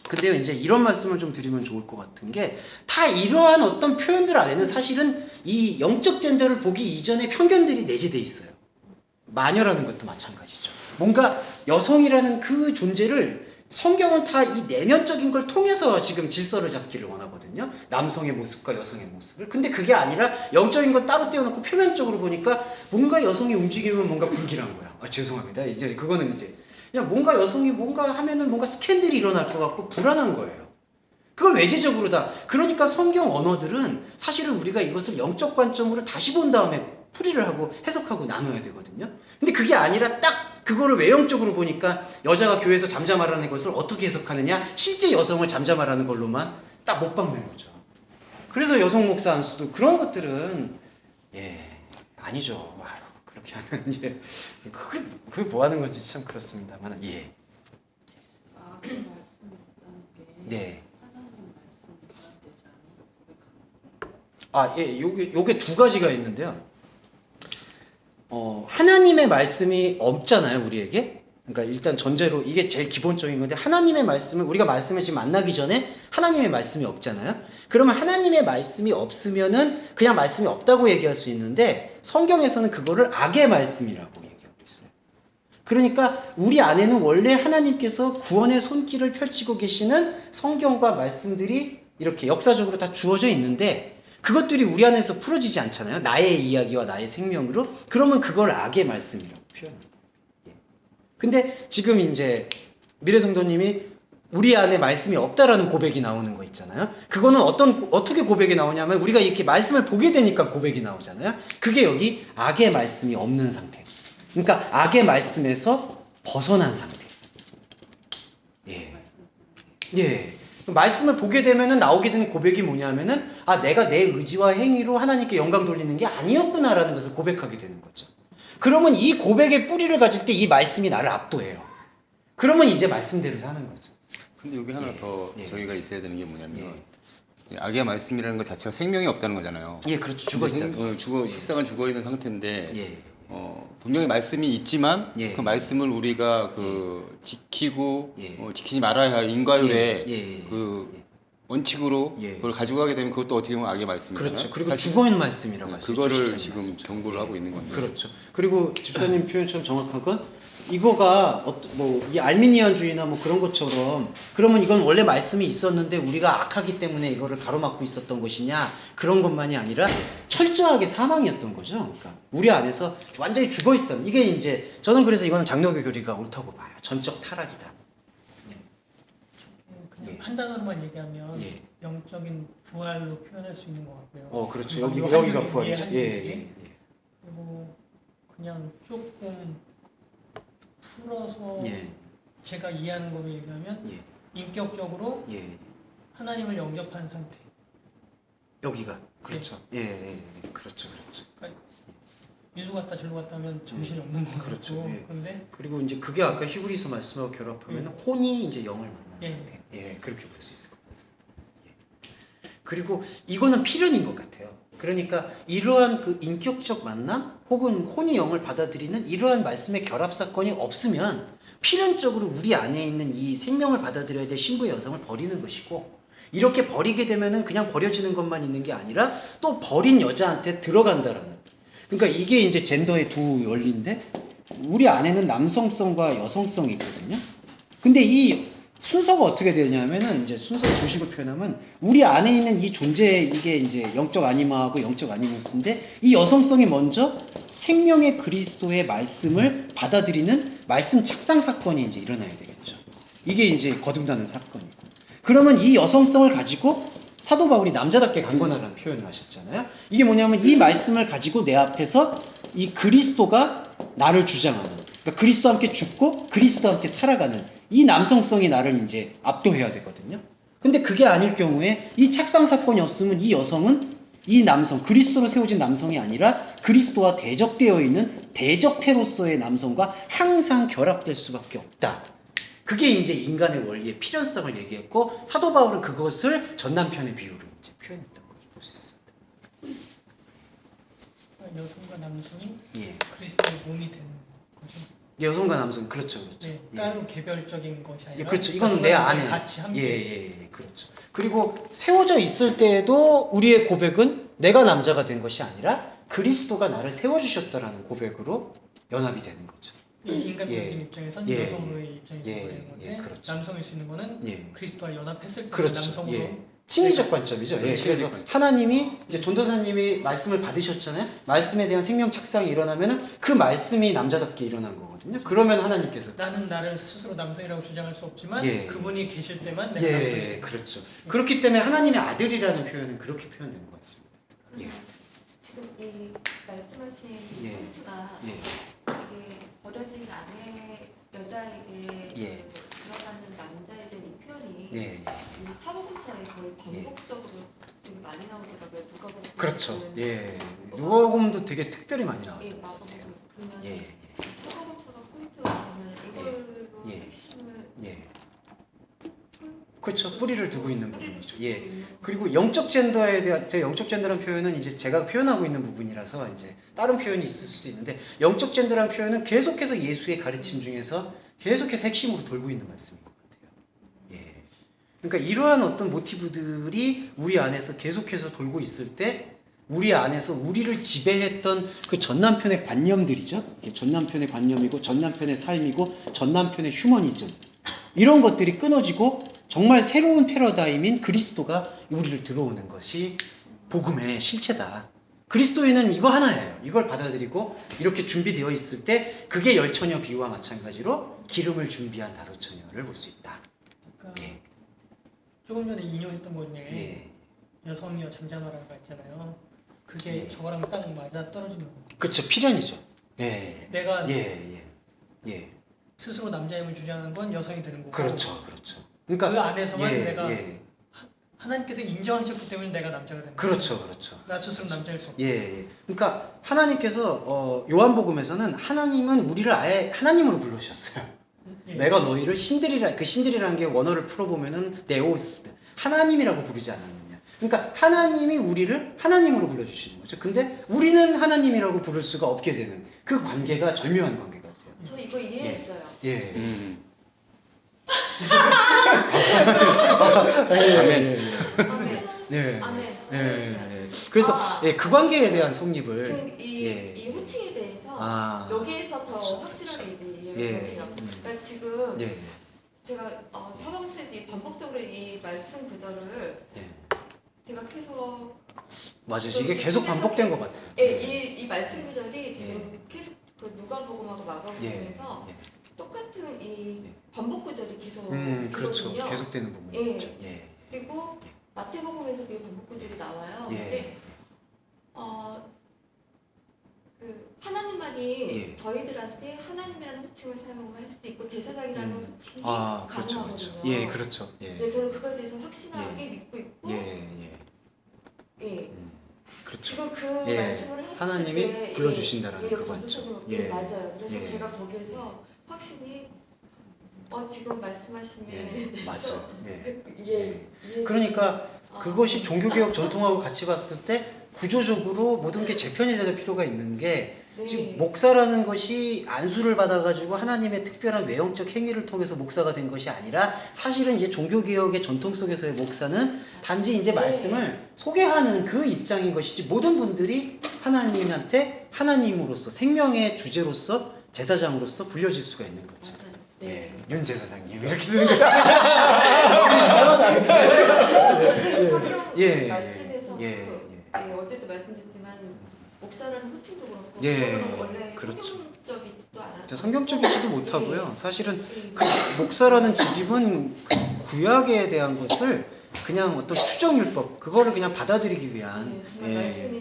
근데요, 이제 이런 말씀을 좀 드리면 좋을 것 같은 게, 다 이러한 어떤 표현들 안에는 사실은 이 영적 젠더를 보기 이전에 편견들이 내재되어 있어요. 마녀라는 것도 마찬가지죠. 뭔가 여성이라는 그 존재를 성경은 다 이 내면적인 걸 통해서 지금 질서를 잡기를 원하거든요. 남성의 모습과 여성의 모습을. 근데 그게 아니라 영적인 건 따로 떼어놓고 표면적으로 보니까 뭔가 여성이 움직이면 뭔가 불길한 거야. 아, 죄송합니다. 이제 그거는 이제. 그냥 뭔가 여성이 뭔가 하면은 뭔가 스캔들이 일어날 것 같고 불안한 거예요. 그걸 외제적으로 다. 그러니까 성경 언어들은 사실은 우리가 이것을 영적 관점으로 다시 본 다음에 풀이를 하고 해석하고 나눠야 되거든요. 근데 그게 아니라 딱 그거를 외형적으로 보니까 여자가 교회에서 잠잠하라는 것을 어떻게 해석하느냐? 실제 여성을 잠잠하라는 걸로만 딱 못 박는 거죠. 그래서 여성 목사 안수도 그런 것들은 아니죠. 그렇게 하면 그게 뭐 하는 건지 참 그렇습니다만 예. 악의 말씀이 없다는 게 네. 하나님 말씀이 결합되지 않은 걸 고백하는 거예요. 요게 두 가지가 있는데요. 하나님의 말씀이 없잖아요, 우리에게. 그러니까 일단 전제로 이게 제일 기본적인 건데 하나님의 말씀을 우리가 말씀을 지금 만나기 전에 하나님의 말씀이 없잖아요. 그러면 하나님의 말씀이 없으면은 그냥 말씀이 없다고 얘기할 수 있는데 성경에서는 그거를 악의 말씀이라고 얘기하고 있어요. 그러니까 우리 안에는 원래 하나님께서 구원의 손길을 펼치고 계시는 성경과 말씀들이 이렇게 역사적으로 다 주어져 있는데 그것들이 우리 안에서 풀어지지 않잖아요. 나의 이야기와 나의 생명으로. 그러면 그걸 악의 말씀이라고 표현합니다. 근데 지금 이제 미래성도님이 우리 안에 말씀이 없다라는 고백이 나오는 거 있잖아요. 그거는 어떻게 고백이 나오냐면 우리가 이렇게 말씀을 보게 되니까 고백이 나오잖아요. 그게 여기 악의 말씀이 없는 상태. 그러니까 악의 말씀에서 벗어난 상태. 예. 예. 말씀을 보게 되면은 나오게 되는 고백이 뭐냐면은 내가 내 의지와 행위로 하나님께 영광 돌리는 게 아니었구나라는 것을 고백하게 되는 거죠. 그러면 이 고백의 뿌리를 가질 때 이 말씀이 나를 압도해요. 그러면 이제 말씀대로 사는 거죠. 근데 여기 하나 예, 더 예. 저희가 있어야 되는 게 뭐냐면 예. 이 악의 말씀이라는 것 자체가 생명이 없다는 거잖아요. 예, 그렇죠. 죽어 있다. 식상은 죽어 있는 상태인데 예. 분명히 말씀이 있지만 예. 그 말씀을 우리가 지키고 예. 지키지 말아야 할 인과율의 예. 그 원칙으로 예. 그걸 가지고 가게 되면 그것도 어떻게 보면 악의 말씀이잖아요. 그렇죠. 그리고 사실 죽어 있는 말씀이라고 할 수 있죠. 그거를 집사님 지금 말씀처럼. 경고를 하고 있는 건데. 그렇죠. 그리고 집사님 표현처럼 정확한 건 이거가 이 알미니안주의나 뭐 그런 것처럼 그러면 이건 원래 말씀이 있었는데 우리가 악하기 때문에 이거를 가로막고 있었던 것이냐 그런 것만이 아니라 철저하게 사망이었던 거죠. 그러니까 우리 안에서 완전히 죽어 있던 이게 이제 저는 그래서 이거는 장로교 교리가 옳다고 봐요. 전적 타락이다. 그냥 예. 한 단어로만 얘기하면 예. 영적인 부활로 표현할 수 있는 것 같고요. 그렇죠. 그리고 여기가 한 부활이죠. 줄기, 예, 한 줄기. 예, 그리고 그냥 조금 풀어서 예. 제가 이해하는 거로 얘기하면 예. 인격적으로 예. 하나님을 영접한 상태. 여기가 그렇죠. 예. 그렇죠. 일로 갔다 절로 갔다 하면 정신이 없는 것 그렇죠. 같고. 예. 근데 그리고 이제 그게 아까 히브리서 말씀하고 결합하면 혼이 이제 영을 만나는 예. 상태. 예, 그렇게 볼 수 있을 것 같습니다. 예. 그리고 이거는 필연인 것 같아요. 그러니까 이러한 그 인격적 만남 혹은 혼이 영을 받아들이는 이러한 말씀의 결합 사건이 없으면 필연적으로 우리 안에 있는 이 생명을 받아들여야 될 신부의 여성을 버리는 것이고 이렇게 버리게 되면은 그냥 버려지는 것만 있는 게 아니라 또 버린 여자한테 들어간다라는. 그러니까 이게 이제 젠더의 두 원리인데 우리 안에는 남성성과 여성성이 있거든요. 근데 이 순서가 어떻게 되냐면은 이제 순서 조식을 표현하면 우리 안에 있는 이 존재 이게 이제 영적 아니마하고 영적 아니모스인데 이 여성성이 먼저 생명의 그리스도의 말씀을 받아들이는 말씀 착상 사건이 이제 일어나야 되겠죠. 이게 이제 거듭나는 사건이고. 그러면 이 여성성을 가지고 사도 바울이 남자답게 강건하라는 표현을 하셨잖아요. 이게 뭐냐면 이 말씀을 가지고 내 앞에서 이 그리스도가 나를 주장하는, 그러니까 그리스도와 함께 죽고 그리스도와 함께 살아가는 이 남성성이 나를 이제 압도해야 되거든요. 근데 그게 아닐 경우에 이 착상 사건이 없으면 이 여성은 이 남성, 그리스도로 세워진 남성이 아니라 그리스도와 대적되어 있는 대적태로서의 남성과 항상 결합될 수밖에 없다. 그게 이제 인간의 원리의 필연성을 얘기했고 사도 바울은 그것을 전 남편의 비유로 이제 표현했다고 볼 수 있습니다. 여성과 남성이 예. 그리스도의 몸이 되는 거죠. 여성과 남성 그렇죠. 네, 예. 따로 개별적인 것이 아니라 예, 그렇죠. 이건 내 안에 같이 함께. 예, 그렇죠. 그리고 세워져 있을 때에도 우리의 고백은 내가 남자가 된 것이 아니라 그리스도가 나를 세워주셨다라는 고백으로 연합이 되는 거죠. 인간적인 예. 입장에선 예. 여성의 입장에서 예. 보는 건데 그렇죠. 남성일 수 있는 거는 예. 그리스도와 연합했을 때 그렇죠. 남성으로 예. 칭의적 관점이죠. 예. 그렇죠. 그래서 칭의적 관점. 하나님이 이제 전도사님이 말씀을 받으셨잖아요. 말씀에 대한 생명 착상이 일어나면은 그 말씀이 남자답게 일어난 거거든요. 그러면 하나님께서 나는 나를 스스로 남성이라고 주장할 수 없지만 예. 그분이 계실 때만 내가 남성이 예, 그렇죠. 그렇기 때문에 하나님의 아들이라는 표현은 그렇게 표현되는 것 같습니다. 예. 지금 이 말씀하신 예. 포인트가 예. 이게 버려진 아내 여자에게 예. 들어가는 남자에 대한 이 표현이 네. 이 사복음서에 거의 반복적으로 되게 많이 나오더라고요. 누가복음. 그렇죠. 예. 누가복음도 되게 특별히 많이 나와요. 예, 마가복음. 그러면 예. 사복음서가 포인트가 되면 이걸로 예. 핵심을 예. 포인트가 그렇죠. 뿌리를 두고 있는 부분이죠. 예. 그리고 영적 젠더에 대한 제 영적 젠더라는 표현은 이제 제가 표현하고 있는 부분이라서 이제 다른 표현이 있을 수도 있는데 영적 젠더라는 표현은 계속해서 예수의 가르침 중에서 계속해서 핵심으로 돌고 있는 말씀인 것 같아요. 예. 그러니까 이러한 어떤 모티브들이 우리 안에서 계속해서 돌고 있을 때 우리 안에서 우리를 지배했던 그 전남편의 관념들이죠. 이게 전남편의 관념이고 전남편의 삶이고 전남편의 휴머니즘 이런 것들이 끊어지고 정말 새로운 패러다임인 그리스도가 우리를 들어오는 것이 복음의 실체다. 그리스도인은 이거 하나예요. 이걸 받아들이고 이렇게 준비되어 있을 때 그게 열처녀 비유와 마찬가지로 기름을 준비한 다섯 처녀를 볼 수 있다. 그러니까 예. 조금 전에 인용했던 것 중에 예. 여성이여 잠잠하라가 있잖아요. 그게 예. 저거랑 딱 맞아 떨어지는 거. 그렇죠. 필연이죠. 예. 내가 예. 예. 스스로 남자임을 주장하는 건 여성이 되는 거고. 그렇죠. 그렇죠. 그 그러니까 안에서만 예, 내가 예. 하나님께서 인정하셨기 때문에 내가 남자가 되는 거예요. 그렇죠. 그렇죠. 나 스스로 남자일 수 없고. 예. 그러니까 하나님께서 요한복음에서는 하나님은 우리를 아예 하나님으로 불러주셨어요. 예. 내가 너희를 신들이라 그 신들이라는 게 원어를 풀어보면은 네오스 하나님이라고 부르지 않았느냐. 그러니까 하나님이 우리를 하나님으로 불러주시는 거죠. 근데 우리는 하나님이라고 부를 수가 없게 되는 그 관계가 절묘한 관계 같아요. 저 이거 이해했어요. 예. 아멘. 아멘. 네. 아멘. 네. 그래서 아. 예, 그 관계에 대한 성립을 지금 이 예. 호칭에 대해서 아. 여기에서 더 확실하게 이제 예. 이해해요. 그러니까 지금 예. 제가 사방에서 이 반복적으로 이 말씀 구절을 예. 제가 계속 맞아요. 이게 계속 반복된 것 같아요. 이 말씀 구절이 지금 계속 그 누가복음하고 마가복음에서 예. 똑같은 이 예. 반복 구절이 계속 그렇죠. 있거든요. 계속되는 부분이죠. 예. 그리고 마태복음에서도 이 반복 구절이 나와요. 예. 근데 그 하나님만이 예. 저희들한테 하나님이라는 호칭을 사용할 수도 있고 제사장이라는 호칭이 아, 그렇죠. 가능하거든요. 그렇죠. 예, 그렇죠. 예. 네, 저는 그거에 대해서 확신하게 믿고 있고 예. 예. 그렇죠. 지금 그 예. 말씀을 하실 하나님이 때 불러주신다라는 그거죠. 전도적으로 예. 맞아요. 그래서 예. 제가 거기에서 확신이 지금 말씀하신 게 예. 맞죠. 예. 예. 그러니까 그것이 종교개혁 전통하고 같이 봤을 때 구조적으로 모든 게 재편이 될 필요가 있는 게 지금 목사라는 것이 안수를 받아가지고 하나님의 특별한 외형적 행위를 통해서 목사가 된 것이 아니라 사실은 이제 종교개혁의 전통 속에서의 목사는 단지 이제 말씀을 소개하는 그 입장인 것이지 모든 분들이 하나님한테 하나님으로서 생명의 주제로서 제사장으로서 불려질 수가 있는 거죠. 맞아요. 예, 네. 윤 제사장님 이렇게 되는 거야. 이상하다. 성경 예. 말씀에서 예. 어제도 말씀드렸지만 목사라는 호칭도 그렇고 예. 그거는 원래 그렇죠. 성경적이지도 않아요. 성경적이지도 못하고요. 사실은 그 목사라는 직임은 그 구약에 대한 것을 그냥 어떤 추정율법 그거를 그냥 받아들이기 위한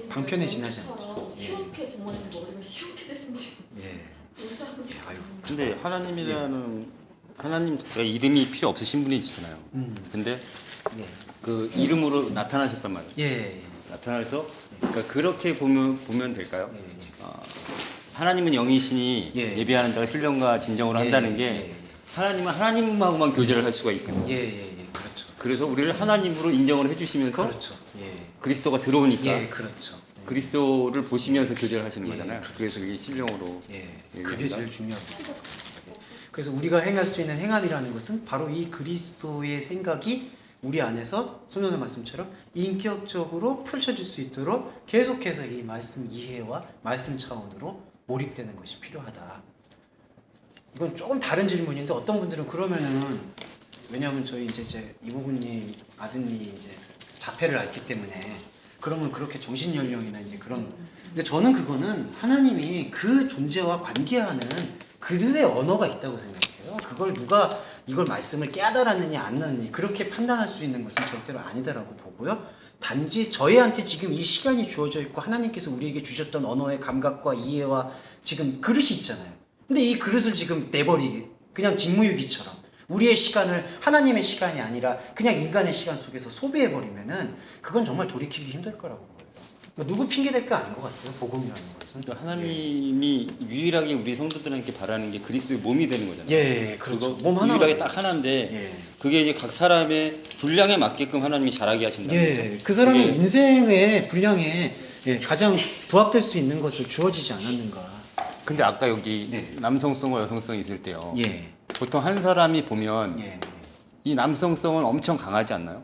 방편에 지나지 않죠. 시원케 정말 머리가 시원케 됐는지 예. 감사합니다. 아유. 근데 하나님이라는 하나님 자체가 이름이 필요 없으신 분이시잖아요. 근데 예. 그 이름으로 나타나셨단 말이에요. 예. 나타나서 그러니까 그렇게 보면 될까요? 예. 하나님은 영이시니 예. 예배하는 자가 신령과 진정으로 한다는 게 하나님은 하나님하고만 교제를 할 수가 있거든요. 예. 그렇죠. 그래서 우리를 하나님으로 인정을 해주시면서 그렇죠. 예. 그리스도가 들어오니까 예. 그렇죠. 그리스도를 보시면서 교제를 하시는 예. 거잖아요. 그래서 이게 신령으로 예. 얘기합니다. 그게 제일 중요합니다. 그래서 우리가 행할 수 있는 행함이라는 것은 바로 이 그리스도의 생각이 우리 안에서 손님의 말씀처럼 인격적으로 펼쳐질 수 있도록 계속해서 이 말씀 이해와 말씀 차원으로 몰입되는 것이 필요하다. 이건 조금 다른 질문인데 어떤 분들은 그러면은 왜냐하면 저희 이제 이모부님 아드님이 이제 자폐를 앓기 때문에 그러면 그렇게 정신 연령이나 이제 그런 근데 저는 그거는 하나님이 그 존재와 관계하는 그들의 언어가 있다고 생각해요. 그걸 누가 이걸 말씀을 깨달았느냐 안 났느냐 그렇게 판단할 수 있는 것은 절대로 아니다라고 보고요. 단지 저희한테 지금 이 시간이 주어져 있고 하나님께서 우리에게 주셨던 언어의 감각과 이해와 지금 그릇이 있잖아요. 근데 이 그릇을 지금 내버리기 그냥 직무유기처럼 우리의 시간을 하나님의 시간이 아니라 그냥 인간의 시간 속에서 소비해버리면은 그건 정말 돌이키기 힘들 거라고 보여요. 뭐 누구 핑계 댈 거 아닌 것 같아요. 복음이라는 것은. 또 하나님이 유일하게 우리 성도들한테 바라는 게 그리스도의 몸이 되는 거잖아요. 예, 그렇죠. 그거 몸 하나 유일하게 딱 하나인데 예. 그게 이제 각 사람의 분량에 맞게끔 하나님이 자라게 하신다는 거죠. 예, 그 사람의 그게 인생의 분량에 예, 가장 부합될 수 있는 것을 주어지지 않았는가. 근데 아까 여기 네. 남성성과 여성성이 있을 때요. 예, 보통 한 사람이 보면 예. 이 남성성은 엄청 강하지 않나요?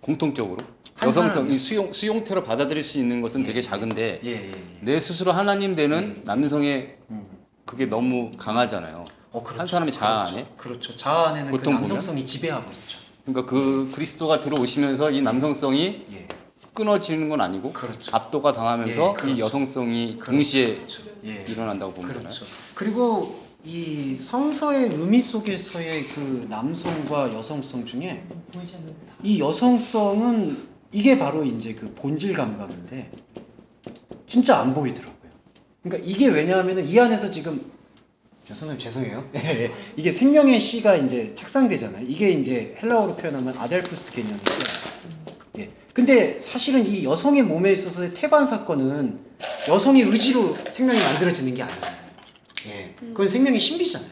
공통적으로 한 여성성, 사람이요? 이 수용태로 받아들일 수 있는 것은 예. 되게 작은데 예, 예, 예. 내 스스로 하나님 되는 예. 남성의 음. 그게 너무 강하잖아요. 그렇죠. 한 사람의 자아 안에? 그렇죠. 자아 안에는 그 보통 보면? 남성성이 지배하고 있죠. 그러니까 그 그리스도가 들어오시면서 이 남성성이 예, 끊어지는 건 아니고 그렇죠. 압도가 당하면서 예, 그렇죠. 이 여성성이 그렇죠. 동시에 예, 일어난다고 보면 되나요? 그렇죠. 그리고 이 성서의 의미 속에서의 그 남성과 여성성 중에 보이지 않는 다. 이 여성성은 이게 바로 이제 그 본질 감각인데 진짜 안 보이더라고요. 그러니까 이게 왜냐하면은 이 안에서 지금 선생님 죄송해요. 이게 생명의 씨가 이제 착상되잖아요. 이게 이제 헬라어로 표현하면 아델푸스 개념이죠. 예. 근데 사실은 이 여성의 몸에 있어서의 태반 사건은 여성의 의지로 생명이 만들어지는 게 아니잖아요. 예. 그건 생명의 신비잖아요.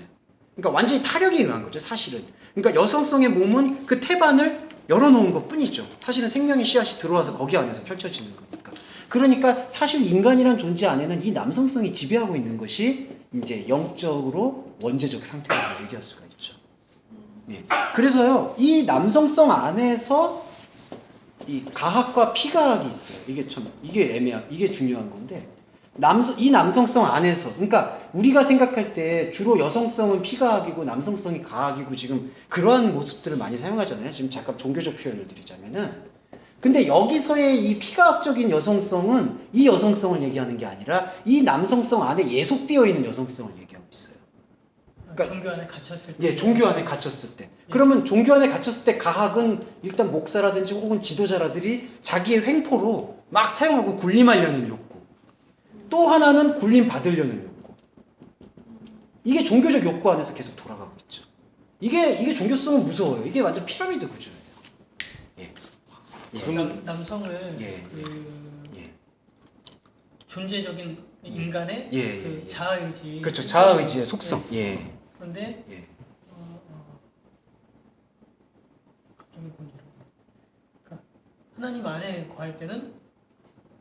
그러니까 완전히 타력에 의한 거죠, 사실은. 그러니까 여성성의 몸은 그 태반을 열어놓은 것 뿐이죠. 사실은 생명의 씨앗이 들어와서 거기 안에서 펼쳐지는 거니까. 그러니까 사실 인간이란 존재 안에는 이 남성성이 지배하고 있는 것이 이제 영적으로 원죄적 상태라고 얘기할 수가 있죠. 예. 그래서요, 이 남성성 안에서 이 가학과 피가학이 있어요. 이게 중요한 건데, 이 남성성 안에서, 그러니까 우리가 생각할 때 주로 여성성은 피가학이고 남성성이 가학이고 지금 그러한 모습들을 많이 사용하잖아요. 지금 잠깐 종교적 표현을 드리자면은. 근데 여기서의 이 피가학적인 여성성은 이 여성성을 얘기하는 게 아니라 이 남성성 안에 예속되어 있는 여성성을 얘기하고 있어요. 그러니까 종교 안에 갇혔을 때. 예, 종교 안에 갇혔을 때. 그러면 종교 안에 갇혔을 때 가학은 일단 목사라든지 혹은 지도자라들이 자기의 횡포로 막 사용하고 군림하려는 욕구. 또 하나는 군림 받으려는 욕구. 이게 종교적 욕구 안에서 계속 돌아가고 있죠. 이게 종교성은 무서워요. 이게 완전 피라미드 구조예요. 예. 예. 그러면 남성을 예. 그 존재적인 인간의 예. 그 예. 자아의지. 그렇죠. 자아의지의 속성. 예. 그런데 예. 저기 보니까 그러니까 하나님 안에 거할 때는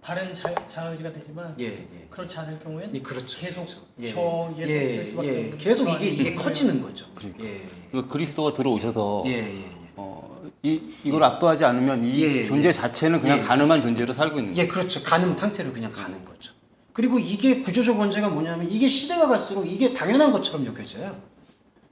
바른 자아의지가 되지만 예. 예. 그렇지 않을 경우엔 예. 그렇죠. 계속 그렇죠. 예. 예속될 수밖에 예. 없는 계속 그런 이게 경우예요. 커지는 거죠. 그러니까. 예. 그 그리스도가 들어오셔서 예. 이걸 압도하지 않으면 이 예. 존재 자체는 그냥 예. 가늠한 존재로 살고 있는 거예요. 예, 그렇죠. 가는 상태로 그냥 가는 거죠. 그리고 이게 구조적 원죄가 뭐냐면 이게 시대가 갈수록 이게 당연한 것처럼 여겨져요.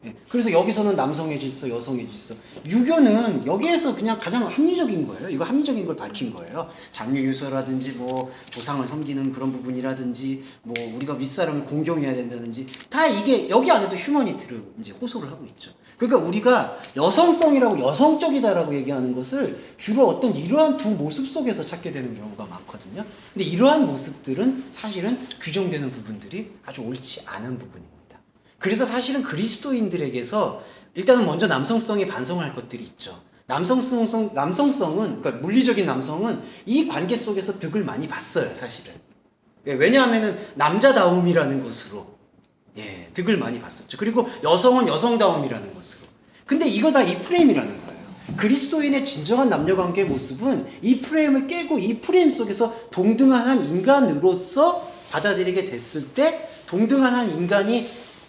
예, 그래서 여기서는 남성의 질서, 여성의 질서. 유교는 여기에서 그냥 가장 합리적인 거예요. 이거 합리적인 걸 밝힌 거예요. 장유유서라든지 뭐 조상을 섬기는 그런 부분이라든지 뭐 우리가 윗사람을 공경해야 된다든지 다 이게 여기 안에도 휴머니티를 이제 호소를 하고 있죠. 그러니까 우리가 여성성이라고 여성적이다라고 얘기하는 것을 주로 어떤 이러한 두 모습 속에서 찾게 되는 경우가 많거든요. 근데 이러한 모습들은 사실은 규정되는 부분들이 아주 옳지 않은 부분입니다. 그래서 사실은 그리스도인들에게서 일단은 먼저 남성성에 반성할 것들이 있죠. 남성성은 그러니까 물리적인 남성은 이 관계 속에서 득을 많이 봤어요, 사실은. 예, 왜냐하면은 남자다움이라는 것으로 예, 득을 많이 봤었죠. 그리고 여성은 여성다움이라는 것으로. 근데 이거 다 이 프레임이라는 거예요. 그리스도인의 진정한 남녀관계의 모습은 이 프레임을 깨고 이 프레임 속에서 동등한 한 인간으로서 받아들이게 됐을 때 동등한 한 인간이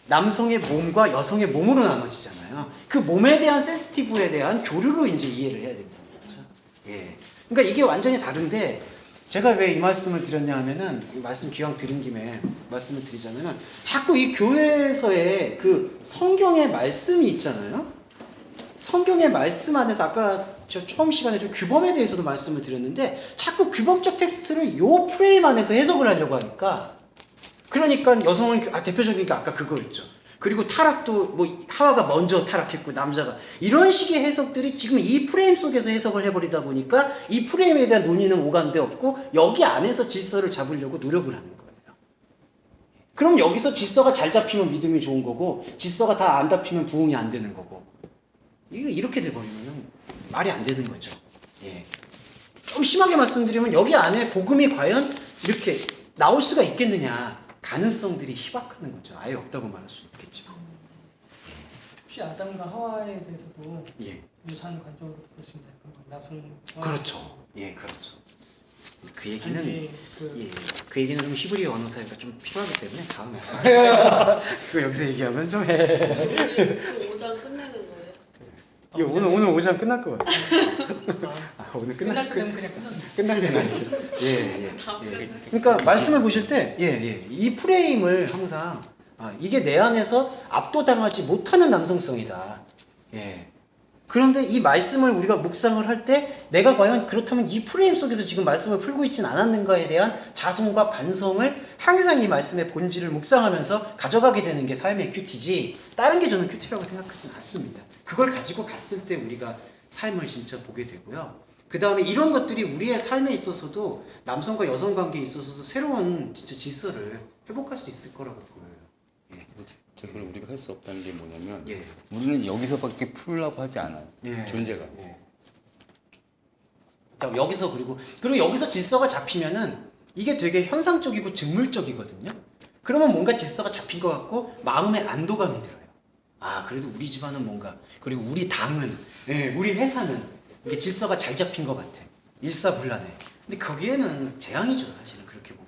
남성의 몸과 여성의 몸으로 나눠지잖아요. 그 몸에 대한 센시티브에 대한 교류로 이제 이해를 해야 된다는 거죠. 예. 그러니까 이게 완전히 다른데 제가 왜 이 말씀을 드렸냐 하면은 말씀 기왕 드린 김에 말씀을 드리자면은 자꾸 이 교회에서의 그 성경의 말씀이 있잖아요. 성경의 말씀 안에서 아까 저 처음 시간에 좀 규범에 대해서도 말씀을 드렸는데 자꾸 규범적 텍스트를 요 프레임 안에서 해석을 하려고 하니까 그러니까 여성은 대표적인 게 아까 그거였죠. 그리고 타락도 뭐 하와가 먼저 타락했고 남자가 이런 식의 해석들이 지금 이 프레임 속에서 해석을 해버리다 보니까 이 프레임에 대한 논의는 오간데 없고 여기 안에서 질서를 잡으려고 노력을 하는 거예요. 그럼 여기서 질서가 잘 잡히면 믿음이 좋은 거고 질서가 다 안 잡히면 부흥이 안 되는 거고 이거 이렇게 돼버리면 말이 안 되는 거죠. 예. 좀 심하게 말씀드리면 여기 안에 복음이 과연 이렇게 나올 수가 있겠느냐, 가능성들이 희박하는 거죠. 아예 없다고 말할 수 없겠지만. 혹시 아담과 하와에 대해서도 예, 유산 관점으로 볼 수 있나요? 남성 그렇죠. 예, 그렇죠. 그 얘기는 단지 그 예, 그 얘기는 좀 히브리어 언어 사회가 좀 필요하기 때문에 다음에 그거 여기서 얘기하면 좀 해. 오늘 5장 끝내는 거예요? 예, 오늘 5장 끝날 것 같아요. 아, 오늘 끝날 때 되면 그냥 끝났네. 끝날려나. 예. 다음 예. 주에 그러니까 말씀을 보실 때, 이 프레임을 항상 이게 내 안에서 압도당하지 못하는 남성성이다. 예. 그런데 이 말씀을 우리가 묵상을 할 때 내가 과연 그렇다면 이 프레임 속에서 지금 말씀을 풀고 있진 않았는가에 대한 자성과 반성을 항상 이 말씀의 본질을 묵상하면서 가져가게 되는 게 삶의 큐티지, 다른 게 저는 큐티라고 생각하진 않습니다. 그걸 가지고 갔을 때 우리가 삶을 진짜 보게 되고요. 그 다음에 이런 것들이 우리의 삶에 있어서도 남성과 여성 관계에 있어서도 새로운 진짜 질서를 회복할 수 있을 거라고 보여요. 그걸 우리가 할 수 없다는 게 뭐냐면 예. 우리는 여기서밖에 풀려고 하지 않아요. 예. 존재가. 예. 자, 여기서 그리고 여기서 질서가 잡히면은 이게 되게 현상적이고 직물적이거든요. 그러면 뭔가 질서가 잡힌 것 같고 마음에 안도감이 들어요. 아, 그래도 우리 집안은 뭔가, 그리고 우리 당은, 우리 회사는 이게 질서가 잘 잡힌 것 같아. 일사불란해. 근데 거기에는 재앙이죠, 사실은 그렇게 보면.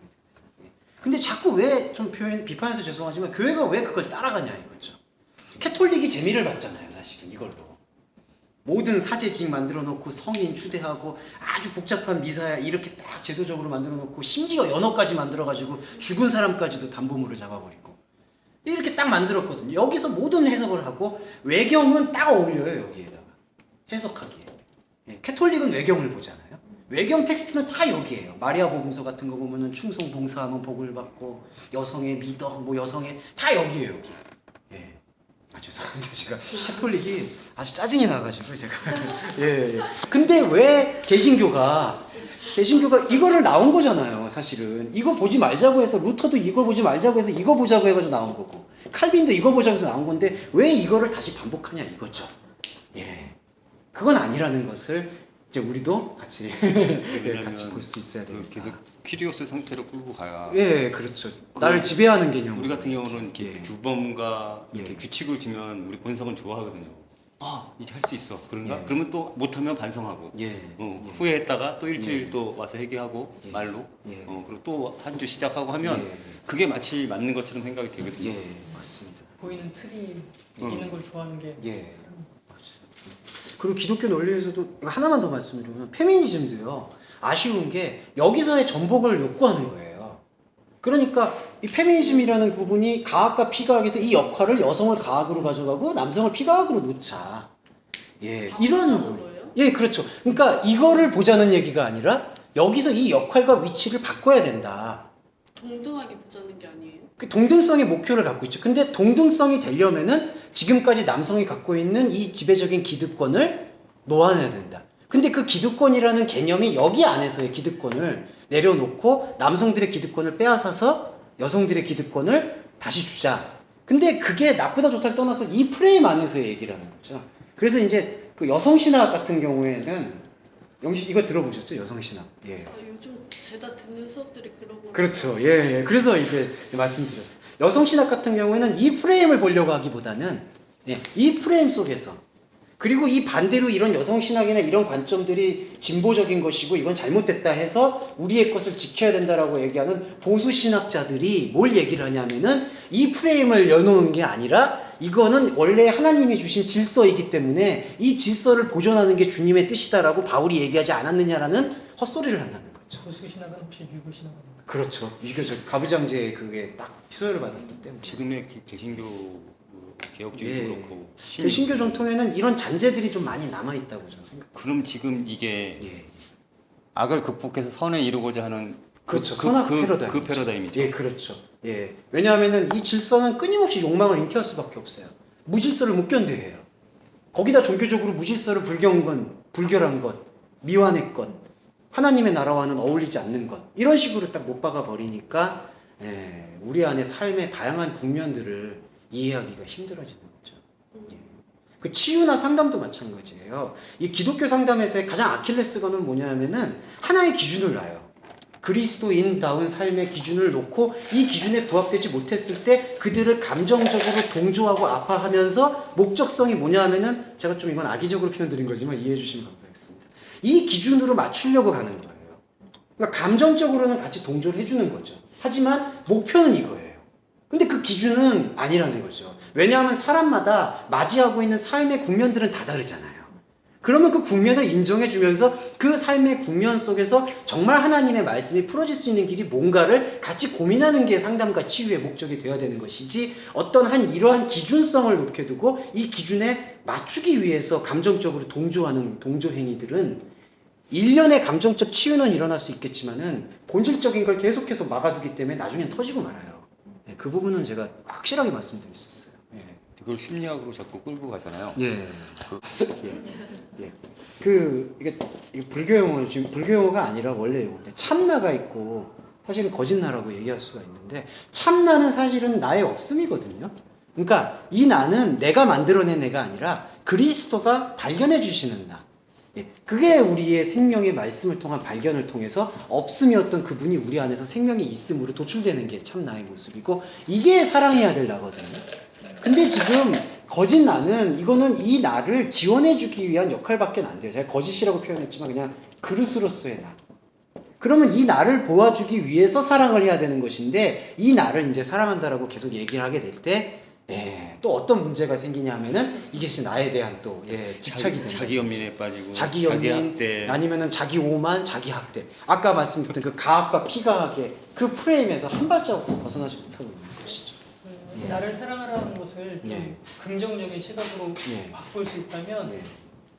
근데 자꾸 왜, 좀 비판해서 죄송하지만 교회가 왜 그걸 따라가냐 이거죠. 캐톨릭이 재미를 봤잖아요, 사실은 이걸로. 모든 사제직 만들어 놓고 성인 추대하고 아주 복잡한 미사야 이렇게 딱 제도적으로 만들어 놓고 심지어 연어까지 만들어 가지고 죽은 사람까지도 담보물을 잡아버리고 이렇게 딱 만들었거든요. 여기서 모든 해석을 하고 외경은 딱 어울려요, 여기에다가 해석하기에. 캐톨릭은 외경을 보잖아요. 외경 텍스트는 다 여기에요. 마리아 복음서 같은 거 보면은 충성 봉사하면 복을 받고 여성의 믿어, 뭐 여성의 다 여기에요, 여기. 예. 아, 죄송합니다. 제가 캐톨릭이 아주 짜증이 나가지고 제가 예. 근데 왜 개신교가 이거를 나온 거잖아요, 사실은. 이거 보지 말자고 해서 루터도 이걸 보지 말자고 해서 이거 보자고 해가지고 나온 거고 칼빈도 이거 보자고 해서 나온 건데 왜 이거를 다시 반복하냐 이거죠. 예. 그건 아니라는 것을 이제 우리도 같이 같이 볼 수 있어야 되니까. 계속 퀴리오스 상태로 끌고 가야. 예, 그렇죠. 나를 지배하는 개념. 우리 같은 경우는 이렇게 예. 규범과 이렇게 예. 규칙을 주면 우리 본성은 좋아하거든요. 아, 이제 할 수 있어. 그런가? 예. 그러면 또 못하면 반성하고. 예. 예. 예. 후회했다가 또 일주일 예. 또 와서 회개하고 예. 말로. 예. 그리고 또 한 주 시작하고 하면 예. 그게 마치 맞는 것처럼 생각이 되거든요. 예, 맞습니다. 보이는 틀이 있는 걸 좋아하는 게 예. 그리고 기독교 논리에서도 이거 하나만 더 말씀드리면 페미니즘도요. 아쉬운 게 여기서의 전복을 욕구하는 거예요. 그러니까 이 페미니즘이라는 부분이 가학과 피가학에서 이 역할을 여성을 가학으로 가져가고 남성을 피가학으로 놓자. 예, 이런 거예요? 예, 그렇죠. 그러니까 이거를 보자는 얘기가 아니라 여기서 이 역할과 위치를 바꿔야 된다. 동등하게 보자는 게 아니에요? 그 동등성의 목표를 갖고 있죠. 근데 동등성이 되려면은 지금까지 남성이 갖고 있는 이 지배적인 기득권을 놓아내야 된다. 근데 그 기득권이라는 개념이 여기 안에서의 기득권을 내려놓고 남성들의 기득권을 빼앗아서 여성들의 기득권을 다시 주자. 근데 그게 나쁘다 좋다를 떠나서 이 프레임 안에서의 얘기라는 거죠. 그래서 이제 그 여성신학 같은 경우에는 이거 들어보셨죠? 여성신학. 예. 요즘 죄다 듣는 수업들이 그런 거. 그렇죠. 예. 그래서 이제 말씀드렸어요. 여성신학 같은 경우에는 이 프레임을 보려고 하기보다는 이 프레임 속에서 그리고 이 반대로 이런 여성신학이나 이런 관점들이 진보적인 것이고 이건 잘못됐다 해서 우리의 것을 지켜야 된다라고 얘기하는 보수신학자들이 뭘 얘기를 하냐면은 이 프레임을 여놓은 게 아니라 이거는 원래 하나님이 주신 질서이기 때문에 이 질서를 보존하는 게 주님의 뜻이다라고 바울이 얘기하지 않았느냐라는 헛소리를 한다는 거죠. 보수신학은 혹시 유교신학 아닌가요? 그렇죠. 유교적 가부장제의 그게 딱 소요를 받았기 때문에. 지금의 개신교 개혁주의도 예. 그렇고 개신교 전통에는 이런 잔재들이 좀 많이 남아있다고 저는 생각합니다. 그럼 지금 이게 예. 악을 극복해서 선에 이르고자 하는 그렇죠. 선악 패러다임. 그 패러다임이죠. 예, 그렇죠. 예. 왜냐하면은 이 질서는 끊임없이 욕망을 잉태할 수밖에 없어요. 무질서를 못 견뎌해요. 거기다 종교적으로 무질서를 불결한 것, 미완의 것, 하나님의 나라와는 어울리지 않는 것 이런 식으로 딱 못 박아 버리니까 우리 안에 삶의 다양한 국면들을 이해하기가 힘들어지는 거죠. 예. 그 치유나 상담도 마찬가지예요. 이 기독교 상담에서의 가장 아킬레스건은 뭐냐면은 하나의 기준을 놔요. 그리스도인다운 삶의 기준을 놓고 이 기준에 부합되지 못했을 때 그들을 감정적으로 동조하고 아파하면서 목적성이 뭐냐 하면은 제가 좀 이건 악의적으로 표현드린 거지만 이해해 주시면 감사하겠습니다. 이 기준으로 맞추려고 가는 거예요. 그러니까 감정적으로는 같이 동조를 해주는 거죠. 하지만 목표는 이거예요. 근데 그 기준은 아니라는 거죠. 왜냐하면 사람마다 맞이하고 있는 삶의 국면들은 다 다르잖아요. 그러면 그 국면을 인정해주면서 그 삶의 국면 속에서 정말 하나님의 말씀이 풀어질 수 있는 길이 뭔가를 같이 고민하는 게 상담과 치유의 목적이 되어야 되는 것이지 어떤 한 이러한 기준성을 높게 두고 이 기준에 맞추기 위해서 감정적으로 동조하는 동조 행위들은 일련의 감정적 치유는 일어날 수 있겠지만은 본질적인 걸 계속해서 막아두기 때문에 나중엔 터지고 말아요. 예, 그 부분은 제가 확실하게 말씀드릴 수 있어요. 예. 그걸 심리학으로 자꾸 끌고 가잖아요. 예. 예. 이게 불교 용어는 지금 불교 용어가 아니라 원래 용어인데 참나가 있고 사실은 거짓나라고 얘기할 수가 있는데 참나는 사실은 나의 없음이거든요. 그러니까 이 나는 내가 만들어낸 애가 아니라 그리스도가 발견해 주시는 나. 예. 그게 우리의 생명의 말씀을 통한 발견을 통해서 없음이었던 그분이 우리 안에서 생명이 있음으로 도출되는 게 참 나의 모습이고 이게 사랑해야 될 나거든요. 근데 지금 거짓 나는 이거는 이 나를 지원해주기 위한 역할밖에 안 돼요. 제가 거짓이라고 표현했지만 그냥 그릇으로서의 나. 그러면 이 나를 보아주기 위해서 사랑을 해야 되는 것인데 이 나를 이제 사랑한다라고 계속 얘기를 하게 될 때 또 어떤 문제가 생기냐 하면은 이게 나에 대한 또 집착이 되는 자기 연민에 빠지고 자기 연민 학대. 아니면은 자기 오만 자기 학대 아까 말씀드렸던 그 가학과 피가학의 그 프레임에서 한 발자국도 벗어나지 못하고 있는 것이죠. 예. 나를 사랑하라는 것을 좀 예. 긍정적인 시각으로 예. 바꿀 수 있다면 예.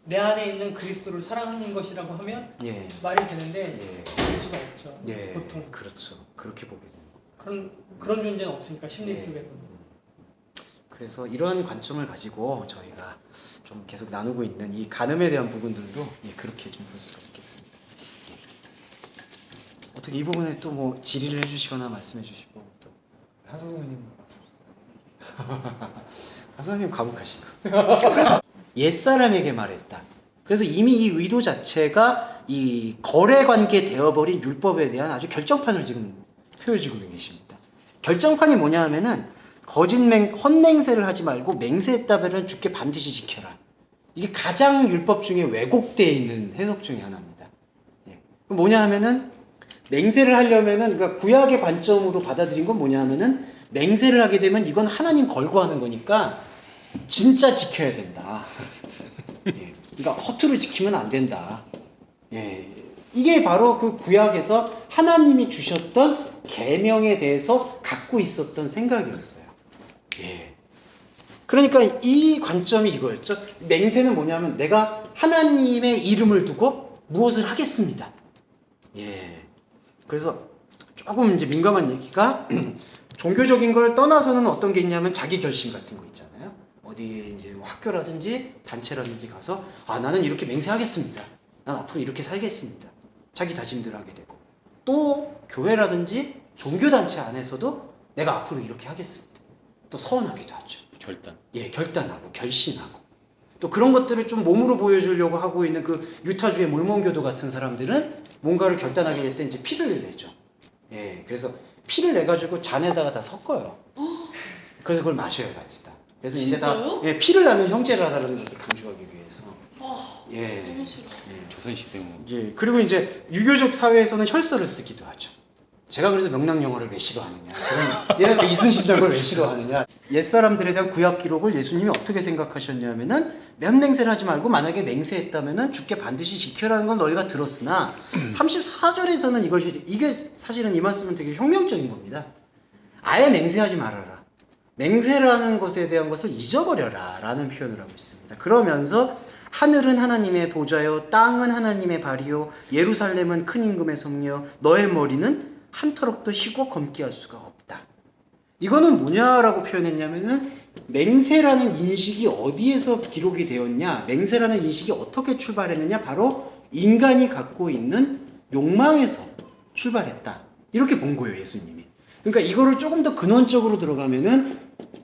내 안에 있는 그리스도를 사랑하는 것이라고 하면 예. 말이 되는데 예. 될 수가 없죠. 예. 보통 그렇죠. 그렇게 보게 됩니다. 그런 존재는 없으니까 심리 예. 쪽에서는. 그래서 이런 관점을 가지고 저희가 좀 계속 나누고 있는 이 간음에 대한 부분들도 그렇게 좀 볼 수가 있겠습니다. 어떻게 이 부분에 또 뭐 질의를 해주시거나 말씀해 주시고 또 하선생님 하선생님 감옥하시고 옛사람에게 말했다. 그래서 이미 이 의도 자체가 이 거래관계 되어버린 율법에 대한 아주 결정판을 지금 펴주고 계십니다. 결정판이 뭐냐 하면은 헛맹세를 하지 말고 맹세했다면 주께 반드시 지켜라. 이게 가장 율법 중에 왜곡되어 있는 해석 중에 하나입니다. 뭐냐 하면은 맹세를 하려면은 그러니까 구약의 관점으로 받아들인 건 뭐냐 하면은 맹세를 하게 되면 이건 하나님 걸고 하는 거니까 진짜 지켜야 된다. 그러니까 허투루 지키면 안 된다. 이게 바로 그 구약에서 하나님이 주셨던 계명에 대해서 갖고 있었던 생각이었어요. 그러니까 이 관점이 이거였죠. 맹세는 뭐냐면 내가 하나님의 이름을 두고 무엇을 하겠습니다. 그래서 조금 이제 민감한 얘기가 종교적인 걸 떠나서는 어떤 게 있냐면 자기 결심 같은 거 있잖아요. 어디 이제 뭐 학교라든지 단체라든지 가서 나는 이렇게 맹세하겠습니다. 난 앞으로 이렇게 살겠습니다. 자기 다짐들을 하게 되고 또 교회라든지 종교단체 안에서도 내가 앞으로 이렇게 하겠습니다. 또 서원하기도 하죠. 결단. 결단하고 결심하고 또 그런 것들을 좀 몸으로 보여주려고 하고 있는 그 유타주의 몰몬교도 같은 사람들은 뭔가를 결단하게 될 때 이제 피를 내죠. 그래서 피를 내가지고 잔에다가 다 섞어요. 그래서 그걸 마셔요, 같이 다. 그래서 진짜요? 이제 다 피를 나면 형제를 하다라는 것을 강조하기 위해서. 너무 싫어. 조선시대 뭐. 그리고 이제 유교적 사회에서는 혈서를 쓰기도 하죠. 제가 그래서 명랑영어를 왜 싫어하느냐. 얘가 이순신장을 왜 싫어하느냐. 옛사람들에 대한 구약 기록을 예수님이 어떻게 생각하셨냐면은 면맹세를 하지 말고 만약에 맹세했다면은 주께 반드시 지켜라는 걸 너희가 들었으나 34절에서는 이게 사실은 이 말씀은 되게 혁명적인 겁니다. 아예 맹세하지 말아라. 맹세라는 것에 대한 것을 잊어버려라 라는 표현을 하고 있습니다. 그러면서 하늘은 하나님의 보좌요 땅은 하나님의 발이요 예루살렘은 큰 임금의 성녀 너의 머리는 한 터럭도 희고 검게 할 수가 없다. 이거는 뭐냐라고 표현했냐면은 맹세라는 인식이 어디에서 기록이 되었냐, 맹세라는 인식이 어떻게 출발했느냐, 바로 인간이 갖고 있는 욕망에서 출발했다. 이렇게 본 거예요, 예수님이. 그러니까 이거를 조금 더 근원적으로 들어가면은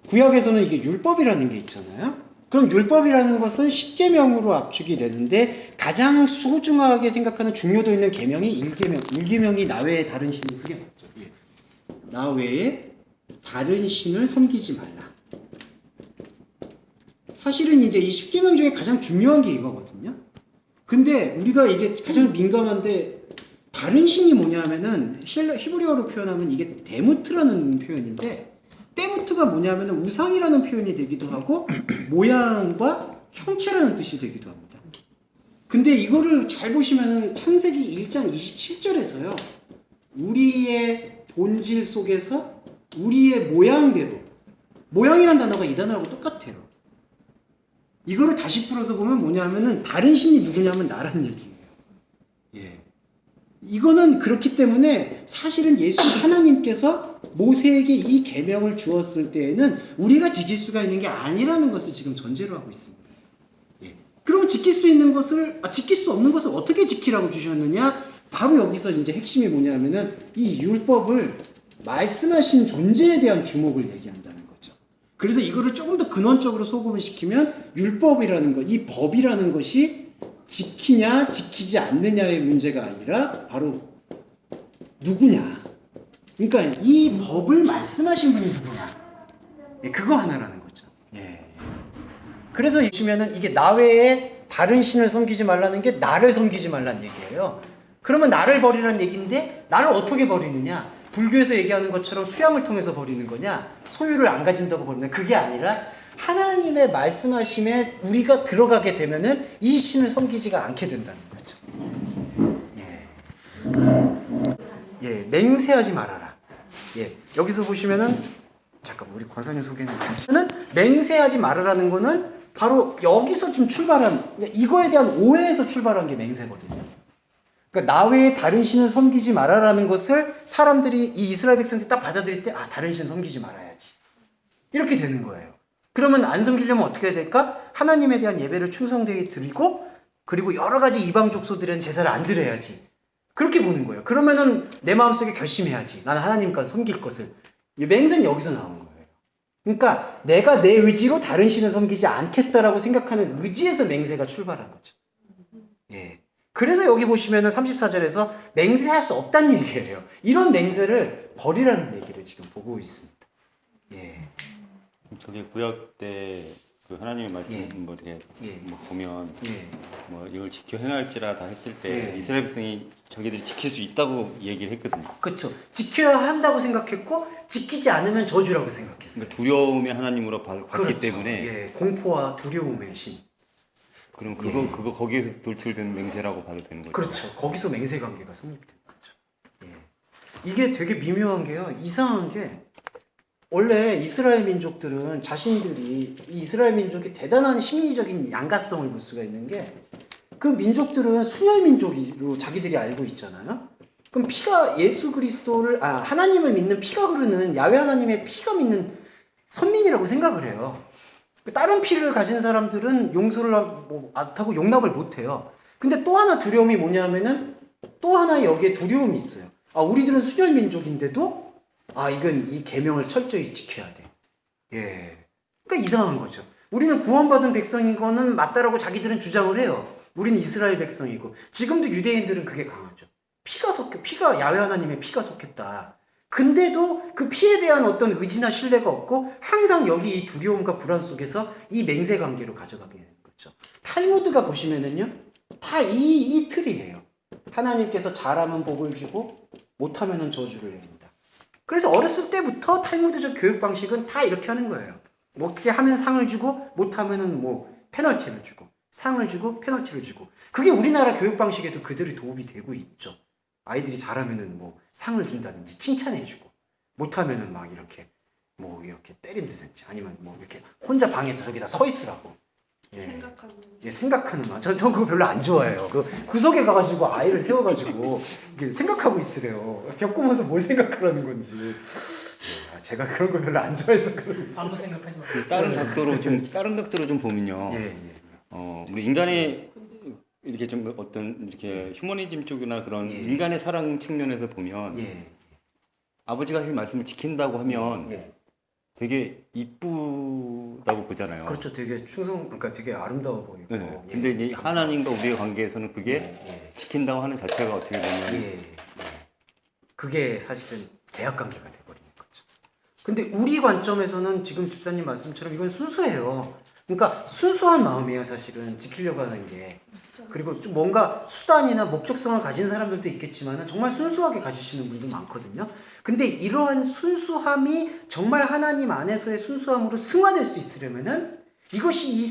구약에서는 이게 율법이라는 게 있잖아요. 그럼 율법이라는 것은 10계명으로 압축이 되는데 가장 소중하게 생각하는 중요도 있는 계명이 1계명. 1계명이 나 외에 다른 신이 그게 맞죠. 예. 나 외에 다른 신을 섬기지 말라. 사실은 이제 이 10계명 중에 가장 중요한 게 이거거든요. 근데 우리가 이게 가장 민감한데 다른 신이 뭐냐면은 히브리어로 표현하면 이게 데무트라는 표현인데 데무트가 뭐냐면은 우상이라는 표현이 되기도 하고 모양과 형체라는 뜻이 되기도 합니다. 근데 이거를 잘 보시면은 창세기 1장 27절에서요. 우리의 본질 속에서 우리의 모양대로 모양이란 단어가 이 단어하고 똑같아요. 이거를 다시 풀어서 보면 뭐냐면은 다른 신이 누구냐면 나란 얘기예요. 예. 이거는 그렇기 때문에 사실은 예수 하나님께서 모세에게 이 계명을 주었을 때에는 우리가 지킬 수가 있는 게 아니라는 것을 지금 전제로 하고 있습니다. 예. 그러면 지킬 수 있는 것을 지킬 수 없는 것을 어떻게 지키라고 주셨느냐? 바로 여기서 이제 핵심이 뭐냐면은 이 율법을 말씀하신 존재에 대한 주목을 얘기한다는 거죠. 그래서 이거를 조금 더 근원적으로 소금을 시키면 율법이라는 것, 이 법이라는 것이 지키냐 지키지 않느냐의 문제가 아니라 바로 누구냐. 그러니까 이 법을 말씀하신 분이 누구냐. 예, 그거 하나라는 거죠. 예. 그래서 보시면은 이게 나 외에 다른 신을 섬기지 말라는 게 나를 섬기지 말라는 얘기예요. 그러면 나를 버리라는 얘기인데 나를 어떻게 버리느냐? 불교에서 얘기하는 것처럼 수양을 통해서 버리는 거냐? 소유를 안 가진다고 버리는 그게 아니라 하나님의 말씀하심에 우리가 들어가게 되면은 이 신을 섬기지가 않게 된다는 거죠. 예, 맹세하지 말아라. 예, 여기서 보시면은 잠깐 우리 권사님 소개는 잠시는 맹세하지 말아라는 거는 바로 여기서 좀 출발한 이거에 대한 오해에서 출발한 게 맹세거든요. 그러니까 나 외에 다른 신을 섬기지 말아라는 것을 사람들이 이 이스라엘 백성들이 딱 받아들일 때 다른 신 섬기지 말아야지. 이렇게 되는 거예요. 그러면 안 섬기려면 어떻게 해야 될까? 하나님에 대한 예배를 충성되게 드리고 그리고 여러 가지 이방 족속들은 제사를 안 드려야지. 그렇게 보는 거예요. 그러면은 내 마음속에 결심해야지. 나는 하나님과 섬길 것을. 맹세는 여기서 나온 거예요. 그러니까 내가 내 의지로 다른 신을 섬기지 않겠다라고 생각하는 의지에서 맹세가 출발한 거죠. 예. 그래서 여기 보시면은 34절에서 맹세할 수 없다는 얘기예요. 이런 맹세를 버리라는 얘기를 지금 보고 있습니다. 예. 저기 구약 때 그 하나님의 말씀 예. 뭐 이렇게 예. 뭐 보면 예. 뭐 이걸 지켜 행할지라 다 했을 때 예. 이스라엘 백성이 자기들이 지킬 수 있다고 얘기를 했거든요. 그렇죠. 지켜야 한다고 생각했고 지키지 않으면 저주라고 생각했어요. 그러니까 두려움의 하나님으로 봤기 그렇죠. 때문에 예. 공포와 두려움의 신. 그럼 그거 거기에 돌출된 맹세라고 봐도 되는 거죠. 그렇죠. 거기서 맹세 관계가 성립된 거죠. 예. 이게 되게 미묘한 게요. 이상한 게 원래 이스라엘 민족들은 자신들이 이 이스라엘 민족이 대단한 심리적인 양가성을 볼 수가 있는 게 그 민족들은 순혈 민족으로 자기들이 알고 있잖아요. 그럼 피가 예수 그리스도를 하나님을 믿는 피가 흐르는 야훼 하나님의 피가 믿는 선민이라고 생각을 해요. 다른 피를 가진 사람들은 용서를 못하고 용납을 못해요. 근데 또 하나 두려움이 뭐냐면은 또 하나 여기에 두려움이 있어요. 우리들은 순혈 민족인데도 이건 이 계명을 철저히 지켜야 돼. 예. 그러니까 이상한 거죠. 우리는 구원받은 백성인 거는 맞다라고 자기들은 주장을 해요. 우리는 이스라엘 백성이고 지금도 유대인들은 그게 강하죠. 피가 야훼 하나님의 피가 속했다. 근데도 그 피에 대한 어떤 의지나 신뢰가 없고 항상 여기 이 두려움과 불안 속에서 이 맹세 관계로 가져가게 되는 거죠. 탈무드가 보시면은요, 다 이 틀이에요. 하나님께서 잘하면 복을 주고 못하면은 저주를 내린다. 그래서 어렸을 때부터 탈무드적 교육 방식은 다 이렇게 하는 거예요. 뭐 어떻게 하면 상을 주고 못하면은 뭐 페널티를 주고 상을 주고 페널티를 주고 그게 우리나라 교육 방식에도 그대로 도움이 되고 있죠. 아이들이 잘하면은 뭐 상을 준다든지 칭찬해주고 못하면은 막 이렇게 뭐 이렇게 때린다든지 아니면 뭐 이렇게 혼자 방에 저기다 서 있으라고. 생각하는 마. 전 그거 별로 안 좋아해요. 그 구석에 가가지고 아이를 세워가지고 이렇게 생각하고 있으래요. 겪으면서 뭘 생각하라는 건지. 제가 그런 거 별로 안 좋아해서 그런 거지. 아무 생각하지 마. 다른 각도로 좀 보면요. 우리 인간의 이렇게 좀 어떤 이렇게 휴머니즘 쪽이나 그런 인간의 사랑 측면에서 보면 아버지가 하신 말씀을 지킨다고 하면 되게 이쁘다고 보잖아요. 그렇죠. 되게 그러니까 되게 아름다워 보이고. 네. 예, 근데 이제 감사합니다. 하나님과 우리의 관계에서는 그게 예, 지킨다고 하는 자체가 어떻게 보면 예. 그게 사실은 계약 관계가 돼버리는 거죠. 근데 우리 관점에서는 지금 집사님 말씀처럼 이건 순수해요. 그러니까 순수한 마음이에요, 사실은 지키려고 하는 게. 그리고 좀 뭔가 수단이나 목적성을 가진 사람들도 있겠지만 정말 순수하게 가지시는 분도 많거든요. 근데 이러한 순수함이 정말 하나님 안에서의 순수함으로 승화될 수 있으려면은 이것이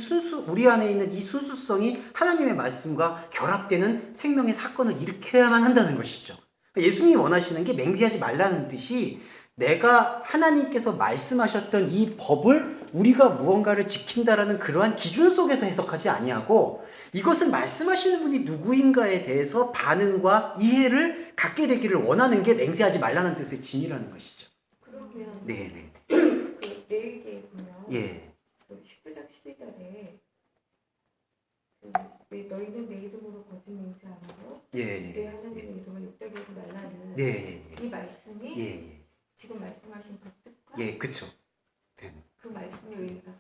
우리 안에 있는 이 순수성이 하나님의 말씀과 결합되는 생명의 사건을 일으켜야만 한다는 것이죠. 예수님이 원하시는 게 맹세하지 말라는 뜻이 내가 하나님께서 말씀하셨던 이 법을 우리가 무언가를 지킨다라는 그러한 기준 속에서 해석하지 아니하고 이것을 말씀하시는 분이 누구인가에 대해서 반응과 이해를 갖게 되기를 원하는 게 맹세하지 말라는 뜻의 진이라는 것이죠. 그러면 네네. 그 레위기에 보면 예. 그 19장 12절에 왜 너희는 내 이름으로 거짓 맹세하고 예. 내 하나님의 이름을 욕되게 하지 말라는 네. 이 말씀이 예. 지금 말씀하신 그 뜻과 예. 그쵸. 그 말씀의 의미가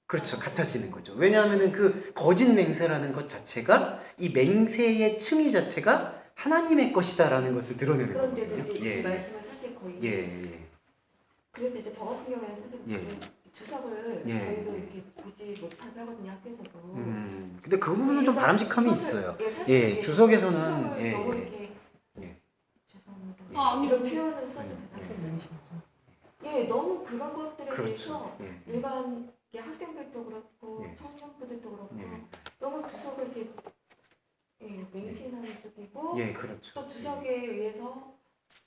그렇죠. 같아지는 거죠. 왜냐하면은 그 거짓 맹세라는 것 자체가 이 맹세의 층위 자체가 하나님의 것이다라는 것을 드러내는 그런데도 거거든요. 이제 이 말씀을 사실 거의 예. 그래서 이제 저 같은 경우에는 사실 예. 주석을 예. 저희도 이렇게 보지 못하게 하거든요, 학교에서도. 근데 그 부분은 좀 바람직함이 있어요. 사실 예, 이게 주석에서는 주석을 예, 너무 예. 이렇게 예. 죄송합니다. 아, 이런 표현을 써도 좀 되나요? 맹신이죠. 예, 너무 그런 것들에 그렇죠. 대해서 예. 일반 이게 학생들도 그렇고 예. 청년부들도 그렇고 예. 너무 주석을 이렇게 맹신하는 쪽이고 예, 그렇죠. 또 주석에 의해서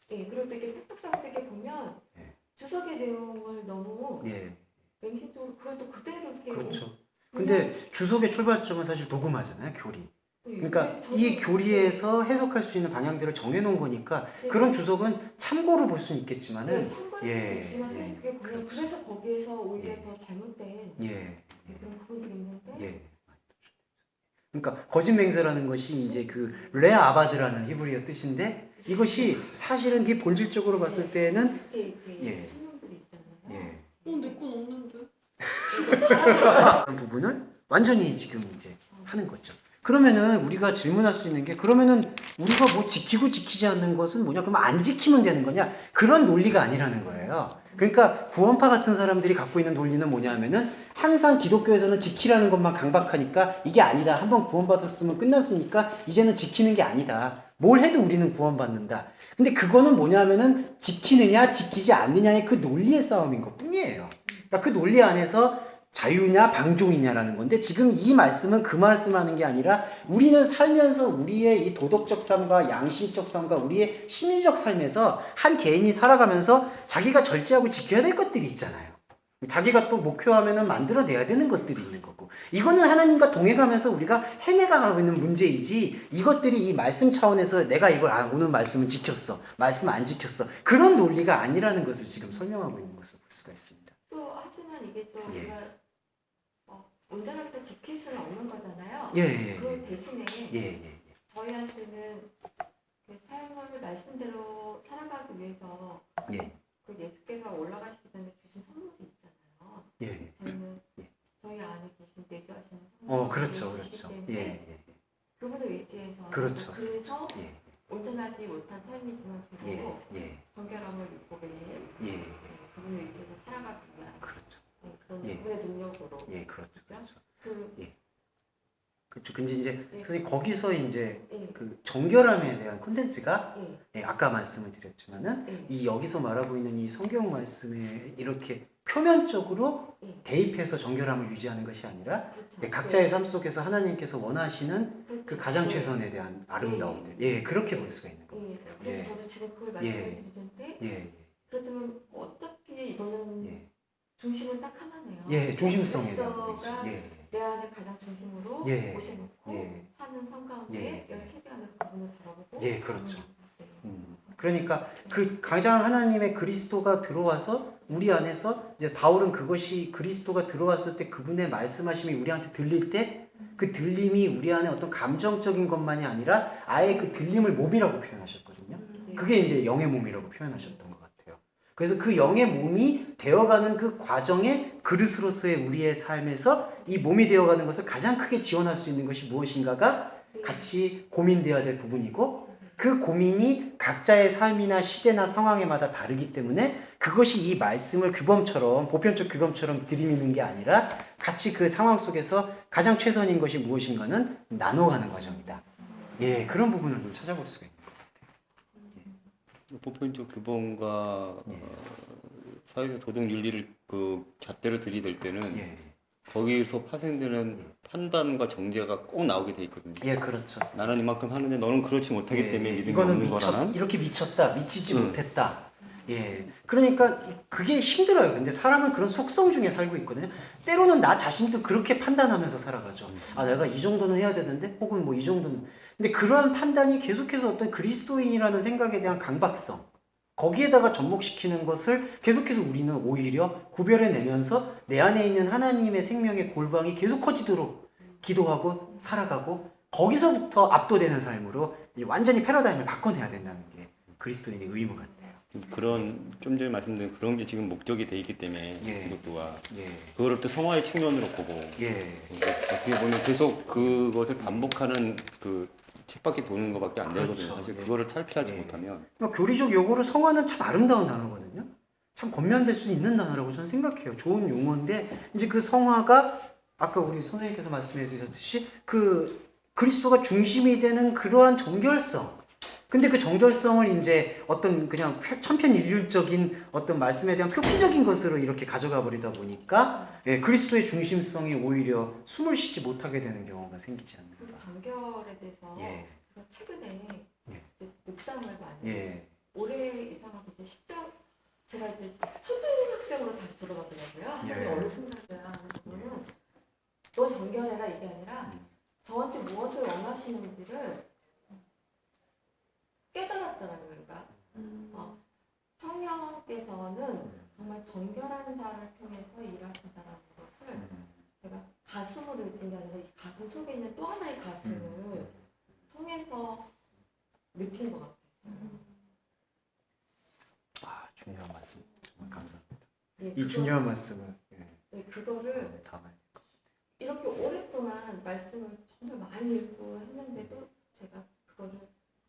그리고 또 이게 팩폭사고 되게 보면 예. 주석의 내용을 너무 예. 맹신적으로 그걸 또 그대로 이렇게 그렇죠. 근데 주석의 출발점은 사실 도구마잖아요, 교리. 예, 그러니까 근데 저는 이 교리에서 해석할 수 있는 방향들을 정해놓은 거니까 네. 그런 주석은 참고로 볼 수는 네, 있겠지만은 참고할 수도 예, 있지만 사실 예, 그게 보면 그렇죠. 그래서 거기에서 오히려 예. 더 잘못된 예. 그런 부분들이 있는데 예. 그러니까 거짓 맹세라는 것이 이제 그 레아바드라는 히브리어 뜻인데 이것이 사실은 이게 본질적으로 봤을 때는 예. 설명들이 있잖아요. 예. 내 건 없는데. 그런 부분을 완전히 지금 이제 하는 거죠. 그러면은 우리가 질문할 수 있는 게 그러면은 우리가 뭐 지키고 지키지 않는 것은 뭐냐? 그러면 안 지키면 되는 거냐? 그런 논리가 아니라는 거예요. 그러니까 구원파 같은 사람들이 갖고 있는 논리는 뭐냐면은 항상 기독교에서는 지키라는 것만 강박하니까 이게 아니다. 한번 구원받았으면 끝났으니까 이제는 지키는 게 아니다. 뭘 해도 우리는 구원받는다. 근데 그거는 뭐냐면은 지키느냐 지키지 않느냐의 그 논리의 싸움인 것 뿐이에요. 그러니까 그 논리 안에서 자유냐 방종이냐라는 건데 지금 이 말씀은 그 말씀하는 게 아니라 우리는 살면서 우리의 이 도덕적 삶과 양심적 삶과 우리의 심리적 삶에서 한 개인이 살아가면서 자기가 절제하고 지켜야 될 것들이 있잖아요. 자기가 또 목표하면은 만들어내야 되는 것들이 있는 거고 이거는 하나님과 동행하면서 우리가 해내가고 있는 문제이지 이것들이 이 말씀 차원에서 내가 이걸 오늘 말씀은 지켰어 말씀 안 지켰어 그런 논리가 아니라는 것을 지금 설명하고 있는 것을 볼 수가 있습니다. 또 하지만 이게 또 예. 우리가 온전하게 지킬 수는 없는 거잖아요. 예. 그 대신에 예. 저희한테는 그 삶을 말씀대로 살아가기 위해서 예. 그 예수께서 올라가시기 전에 주신 선물이 있잖아요. 예. 저희는 예. 저희 안에 계신 내주하시는 선물이 그렇죠. 계시기 그렇죠. 때문에 예. 그분을 의지해서 그렇죠. 그래서 예. 온전하지 못한 삶이지만 그래도 예. 정결함을 입고 매일 예. 그분을 의지해서 살아가기 위한 그렇죠. 그런 예. 그분의 능력으로 예. 그렇죠. 그렇죠. 근데 이제 선생님 거기서 이제 그 정결함에 대한 콘텐츠가 아까 말씀을 드렸지만은 이 여기서 말하고 있는 이 성경 말씀에 이렇게 표면적으로 대입해서 정결함을 유지하는 것이 아니라 그렇죠. 각자의 삶 속에서 하나님께서 원하시는 그 그렇죠. 가장 최선에 대한 아름다움들 그렇게 볼 수가 있는 거예요. 그래서 예. 저도 지금 그걸 말씀을 드리는데 그렇다면 어차피 이거는 중심은 딱 하나네요. 중심성에 대한 그리스도가 부분이죠. 내 안에 가장 중심으로 예. 모셔놓고 예. 사는 삶 가운데 내가 최대한으로 그분을 바라보고 그렇죠. 그러니까 그 가장 하나님의 그리스도가 들어와서 우리 안에서 이제 바울은 그것이 그리스도가 들어왔을 때 그분의 말씀하심이 우리한테 들릴 때 그 들림이 우리 안에 어떤 감정적인 것만이 아니라 아예 그 들림을 몸이라고 표현하셨거든요. 그게 이제 영의 몸이라고 표현하셨던 것 같아요. 그래서 그 영의 몸이 되어가는 그 과정의 그릇으로서의 우리의 삶에서 이 몸이 되어가는 것을 가장 크게 지원할 수 있는 것이 무엇인가가 같이 고민되어야 될 부분이고, 그 고민이 각자의 삶이나 시대나 상황에마다 다르기 때문에 그것이 이 말씀을 규범처럼, 보편적 규범처럼 들이미는 게 아니라 같이 그 상황 속에서 가장 최선인 것이 무엇인가는 나눠가는 과정이다. 예, 그런 부분을 좀 찾아볼 수가 있는 보편적 규범과 예. 사회적 도덕 윤리를 그 잣대로 들이댈 때는 것 같아요. 예, 거기서 파생되는 판단과 정죄가 꼭 나오게 돼 있거든요. 예, 그렇죠. 나는 이만큼 하는데 너는 그렇지 못하기 예, 때문에 믿음이 이거는 없는 거라는. 이렇게 미쳤다, 미치지 못했다. 예, 그러니까 그게 힘들어요. 근데 사람은 그런 속성 중에 살고 있거든요. 때로는 나 자신도 그렇게 판단하면서 살아가죠. 아, 내가 이 정도는 해야 되는데, 혹은 뭐 이 정도는. 근데 그러한 판단이 계속해서 어떤 그리스도인이라는 생각에 대한 강박성, 거기에다가 접목시키는 것을 계속해서 우리는 오히려 구별해내면서 내 안에 있는 하나님의 생명의 골방이 계속 커지도록 기도하고 살아가고, 거기서부터 압도되는 삶으로 완전히 패러다임을 바꿔내야 된다는 게 그리스도인의 의무 같아요. 그런 좀 전에 말씀드린 그런 게 지금 목적이 돼 있기 때문에 예. 기독교가 예, 그거를 또 성화의 측면으로 보고 예, 어떻게 보면 계속 그것을 반복하는 그 책밖에 도는 것밖에 안 되거든요. 그렇죠. 사실 예. 그거를 탈피하지 예. 못하면 그러니까 교리적 용어로 성화는 참 아름다운 단어거든요. 참 권면될 수 있는 단어라고 저는 생각해요. 좋은 용어인데, 이제 그 성화가 아까 우리 선생님께서 말씀해 주셨듯이 그 그리스도가 중심이 되는 그러한 정결성. 근데 그 정결성을 이제 어떤 그냥 천편일률적인 어떤 말씀에 대한 표피적인 것으로 이렇게 가져가 버리다 보니까, 예, 그리스도의 중심성이 오히려 숨을 쉬지 못하게 되는 경우가 생기지 그 않는가. 정결에 대해서 예, 제가 최근에 예. 이제 묵상을 많이 예, 올해 이상하게 이제 제가 이제 초등학생으로 다시 돌아가더라고요. 하나님 예. 어느 순간이야 하는 부분은 너 정결해라 이게 아니라 저한테 무엇을 원하시는지를 깨달았더라고요. 그러니까 성령께서는 정말 정결한 자를 통해서 일하신다라는 것을 제가 가슴으로 느낀 게 아니라 이 가슴 속에 있는 또 하나의 가슴을 통해서 느낀 것 같았어요. 아, 중요한 말씀. 정말 감사합니다. 예, 이 중요한 말씀을 네, 그거를 담아야 될 것 이렇게 오랫동안 말씀을 정말 많이 읽고 했는데도 제가 그거를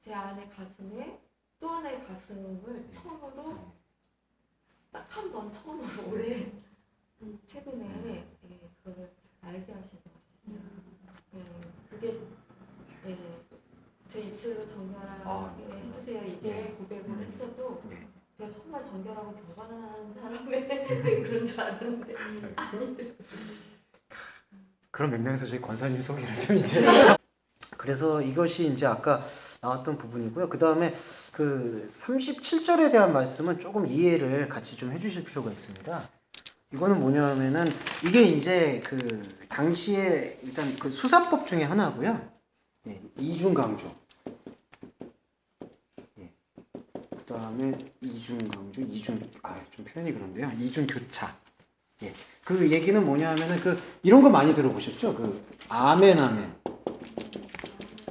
제 안의 가슴에 또 하나의 가슴을 처음으로 딱 한 번 처음으로 올해 최근에 예, 그거를 알게 하신 것 같아요. 예, 그게 예, 제 입술로 정결하게 해주세요 이게 고백을 했어도 예. 제가 정말 정결하고 경건한 사람의 그런 줄 알았는데 아니더라고요. 그런 맥락에서 저희 권사님 소개를 좀 이제 그래서 이것이 이제 아까 나왔던 부분이고요. 그 다음에 그 37절에 대한 말씀은 조금 이해를 같이 좀 해주실 필요가 있습니다. 이거는 뭐냐면은 이게 이제 그 당시에 일단 그 수사법 중에 하나고요. 예, 이중 강조. 예. 그 다음에 이중 강조, 좀 표현이 그런데요. 이중 교차. 예. 그 얘기는 뭐냐면은 그 이런 거 많이 들어보셨죠? 그 아멘 아멘.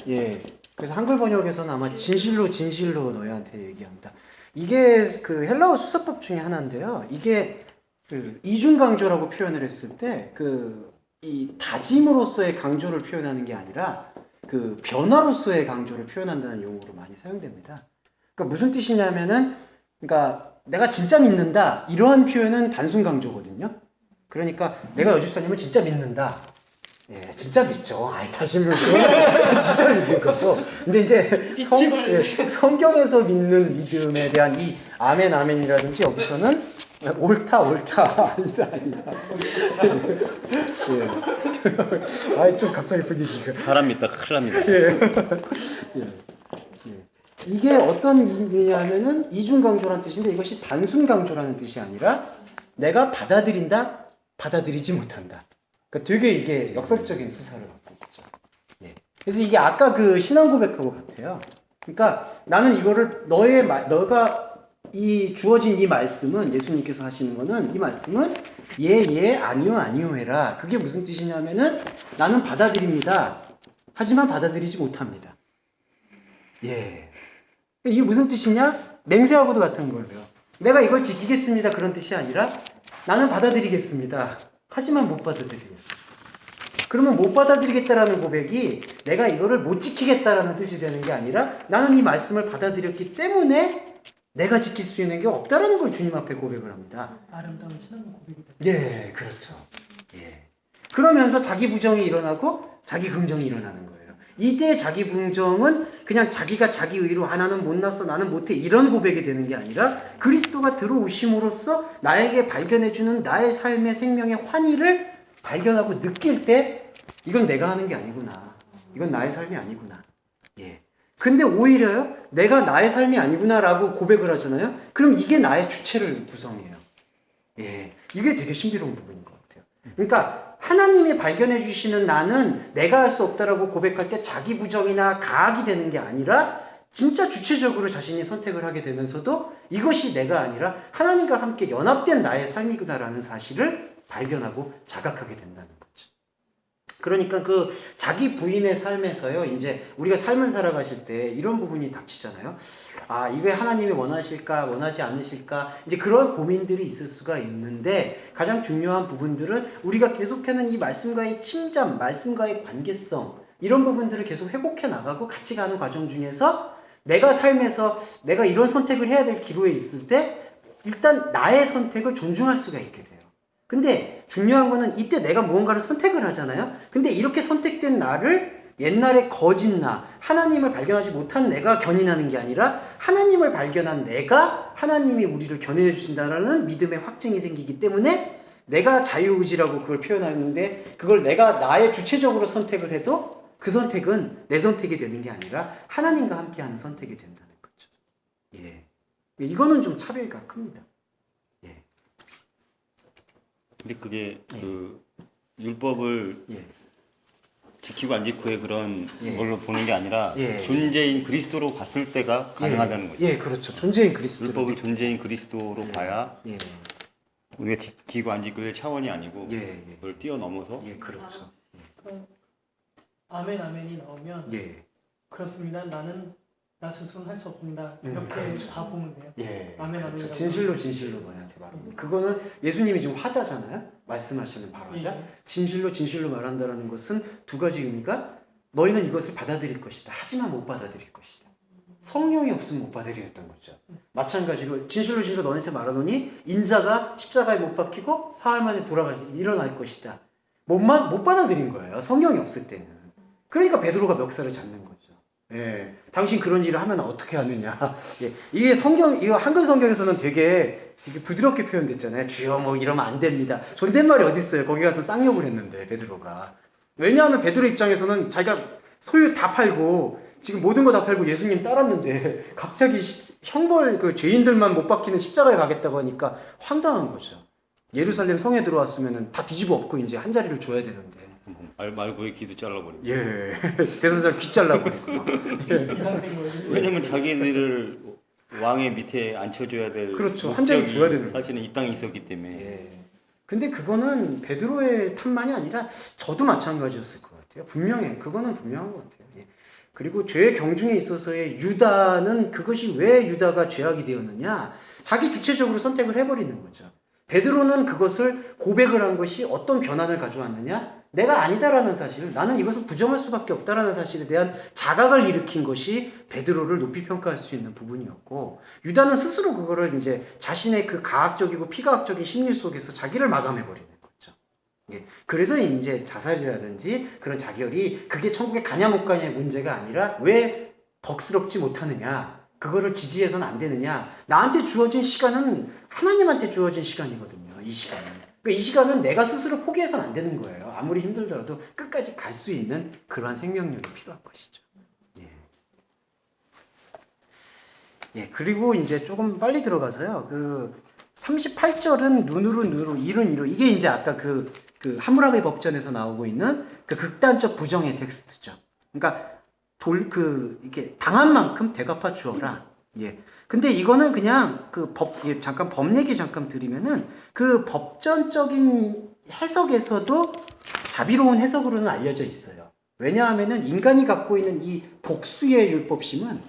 예. 그래서 한글 번역에서는 아마 진실로 너희한테 얘기한다. 이게 그 헬라어 수사법 중에 하나인데요. 이게 그 이중 강조라고 표현을 했을 때 그 이 다짐으로서의 강조를 표현하는 게 아니라 그 변화로서의 강조를 표현한다는 용어로 많이 사용됩니다. 그러니까 무슨 뜻이냐면은 그러니까 내가 진짜 믿는다 이러한 표현은 단순 강조거든요. 그러니까 내가 여집사님을 진짜 믿는다. 예, 진짜 믿죠. 아이, 다시면 그건 진짜 믿는 거고. 근데 이제 성경에서 믿는 믿음에 대한 이 아멘, 아멘이라든지 여기서는 옳다, 아니다. 예. 아이, 좀 갑자기 분위기가. 사람 믿다 큰일 납니다. 예. 이게 어떤 의미냐면은 이중 강조라는 뜻인데 이것이 단순 강조라는 뜻이 아니라 내가 받아들인다, 받아들이지 못한다. 그러니까 되게 이게 역설적인 수사를 갖고 있죠. 예. 그래서 이게 아까 그 신앙 고백하고 같아요. 그러니까 나는 이거를 너가 이 주어진 이 말씀은 예수님께서 하시는 거는 이 말씀은 예, 아니요 해라. 그게 무슨 뜻이냐면은 나는 받아들입니다. 하지만 받아들이지 못합니다. 예. 이게 무슨 뜻이냐? 맹세하고도 같은 거예요. 내가 이걸 지키겠습니다 그런 뜻이 아니라 나는 받아들이겠습니다. 하지만 못 받아들이겠습니다. 그러면 못 받아들이겠다라는 고백이 내가 이거를 못 지키겠다라는 뜻이 되는 게 아니라 나는 이 말씀을 받아들였기 때문에 내가 지킬 수 있는 게 없다라는 걸 주님 앞에 고백을 합니다. 아름다운 신앙 고백이 됩니다. 예, 그렇죠. 예. 그러면서 자기 부정이 일어나고 자기 긍정이 일어나는 거예요. 이때 자기 긍정은 그냥 자기가 자기 의로 나는 못났어, 나는 못해 이런 고백이 되는 게 아니라 그리스도가 들어오심으로써 나에게 발견해주는 나의 삶의 생명의 환희를 발견하고 느낄 때 이건 내가 하는 게 아니구나. 이건 나의 삶이 아니구나. 예. 근데 오히려요, 내가 나의 삶이 아니구나라고 고백을 하잖아요. 그럼 이게 나의 주체를 구성해요. 예. 이게 되게 신비로운 부분인 것 같아요. 그러니까 하나님이 발견해 주시는 나는 내가 할 수 없다라고 고백할 때 자기 부정이나 가학이 되는 게 아니라 진짜 주체적으로 자신이 선택을 하게 되면서도 이것이 내가 아니라 하나님과 함께 연합된 나의 삶이구나라는 사실을 발견하고 자각하게 된다는 거죠. 그러니까 그 자기 부인의 삶에서요, 이제 우리가 삶을 살아가실 때 이런 부분이 닥치잖아요. 아, 이게 하나님이 원하실까, 원하지 않으실까, 이제 그런 고민들이 있을 수가 있는데 가장 중요한 부분들은 우리가 계속하는 이 말씀과의 침잠, 말씀과의 관계성, 이런 부분들을 계속 회복해 나가고 같이 가는 과정 중에서 내가 삶에서 내가 이런 선택을 해야 될 기로에 있을 때 일단 나의 선택을 존중할 수가 있게 돼요. 근데 중요한 거는 이때 내가 무언가를 선택을 하잖아요. 근데 이렇게 선택된 나를 옛날에 거짓 나, 하나님을 발견하지 못한 내가 견인하는 게 아니라 하나님을 발견한 내가 하나님이 우리를 견인해 주신다는 믿음의 확증이 생기기 때문에 내가 자유의지라고 그걸 표현하는데 그걸 내가 나의 주체적으로 선택을 해도 그 선택은 내 선택이 되는 게 아니라 하나님과 함께하는 선택이 된다는 거죠. 예, 이거는 좀 차별가 큽니다. 예. 근데 그게 그 율법을 지키고 안 지키고의 그런 걸로 보는 게 아니라 존재인 그리스도로 봤을 때가 가능하다는 거죠. 예, 그렇죠. 존재인 그리스도. 율법을 존재인 그리스도로 봐야 우리가 지키고 안 지키고의 차원이 아니고 그걸 뛰어넘어서 그렇죠. 아멘 아멘이 나오면 그렇습니다. 나는 나 스스로는 할 수 없습니다. 이렇게 그렇죠. 다 보면 돼요. 예, 아멘 그렇죠. 아멘. 진실로 너희한테 말합니다. 그거는 예수님이 지금 화자잖아요. 말씀하시는 바로 화자. 진실로 말한다라는 것은 두 가지 의미가 너희는 이것을 받아들일 것이다. 하지만 못 받아들일 것이다. 성령이 없으면 못 받아들였던 거죠. 마찬가지로 진실로 너희한테 말하노니 인자가 십자가에 못 박히고 사흘 만에 일어날 것이다. 못 받아들인 거예요. 성령이 없을 때는. 그러니까 베드로가 멱살을 잡는 거죠. 예, 당신 그런 일을 하면 어떻게 하느냐. 예, 이게 이거 한글 성경에서는 되게 부드럽게 표현됐잖아요. 주여 뭐 이러면 안 됩니다. 존댓말이 어디 있어요? 거기 가서 쌍욕을 했는데 베드로가. 왜냐하면 베드로 입장에서는 자기가 소유 다 팔고 지금 모든 거 다 팔고 예수님 따랐는데 갑자기 형벌 그 죄인들만 못 박히는 십자가에 가겠다고 하니까 황당한 거죠. 예루살렘 성에 들어왔으면 다 뒤집어 엎고 이제 한 자리를 줘야 되는데. 말고의 귀도 잘라버리고. 예, 대사장 귀 잘라버리고. 이 상태인 거예요. 왜냐면 자기들을 왕의 밑에 앉혀줘야 될. 그렇죠. 한 자리 줘야 되는. 사실은 이 땅에 있었기 때문에. 예. 근데 그거는 베드로의 탓만이 아니라 저도 마찬가지였을 것 같아요. 그거는 분명한 것 같아요. 예. 그리고 죄의 경중에 있어서의 유다는 그것이 왜 유다가 죄악이 되었느냐? 자기 주체적으로 선택을 해버리는 거죠. 베드로는 그것을 고백을 한 것이 어떤 변화를 가져왔느냐? 내가 아니다라는 사실, 나는 이것을 부정할 수밖에 없다라는 사실에 대한 자각을 일으킨 것이 베드로를 높이 평가할 수 있는 부분이었고, 유다는 스스로 그거를 이제 자신의 그 가학적이고 피가학적인 심리 속에서 자기를 마감해버리는 거죠. 예. 그래서 이제 자살이라든지 그런 자결이 그게 천국에 가냐 못 가냐의 문제가 아니라 왜 덕스럽지 못하느냐, 그거를 지지해서는 안 되느냐. 나한테 주어진 시간은 하나님한테 주어진 시간이거든요. 이 시간은. 그러니까 이 시간은 내가 스스로 포기해서는 안 되는 거예요. 아무리 힘들더라도 끝까지 갈 수 있는 그러한 생명력이 필요한 것이죠. 예, 그리고 이제 조금 빨리 들어가서요. 그 38절은 눈으로, 이는 이로. 이게 이제 아까 그 하무라비 법전에서 나오고 있는 그 극단적 부정의 텍스트죠. 그러니까 이렇게 당한 만큼 되갚아 주어라. 예. 근데 이거는 그냥 법 얘기 잠깐 드리면은 그 법전적인 해석에서도 자비로운 해석으로는 알려져 있어요. 왜냐하면은 인간이 갖고 있는 이 복수의 율법심은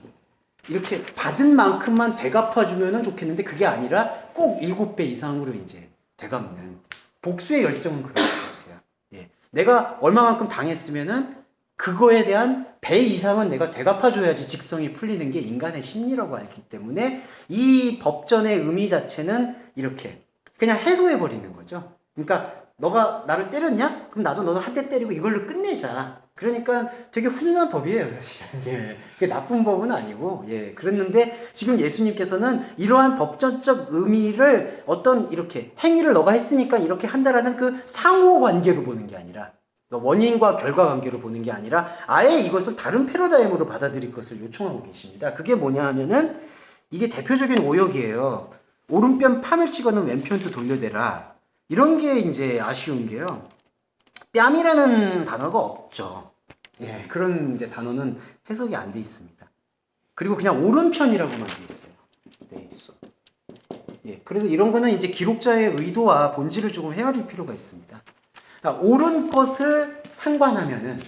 이렇게 받은 만큼만 되갚아주면 좋겠는데 그게 아니라 꼭 7배 이상으로 이제 되갚는 복수의 열정은 그런 것 같아요. 예. 내가 얼마만큼 당했으면은 그거에 대한 배 이상은 내가 되갚아줘야지 직성이 풀리는 게 인간의 심리라고 알기 때문에 이 법전의 의미 자체는 이렇게 그냥 해소해버리는 거죠. 그러니까 너가 나를 때렸냐? 그럼 나도 너를 한 대 때리고 이걸로 끝내자. 그러니까 되게 훌륭한 법이에요, 사실. 이제 그게 나쁜 법은 아니고, 예. 그랬는데 지금 예수님께서는 이러한 법전적 의미를 어떤 이렇게 행위를 너가 했으니까 이렇게 한다라는 그 상호 관계로 보는 게 아니라, 원인과 결과 관계로 보는 게 아니라 아예 이것을 다른 패러다임으로 받아들일 것을 요청하고 계십니다. 그게 뭐냐 하면은 이게 대표적인 오역이에요. 오른편 판을 찍어는 왼편도 돌려대라. 이런 게 이제 아쉬운 게요. 뺨이라는 단어가 없죠. 예, 그런 이제 단어는 해석이 안 돼 있습니다. 그리고 그냥 오른편이라고만 돼 있어요. 돼 있어. 예, 그래서 이런 거는 이제 기록자의 의도와 본질을 조금 헤아릴 필요가 있습니다. 그러니까 옳은 것을 상관하면은,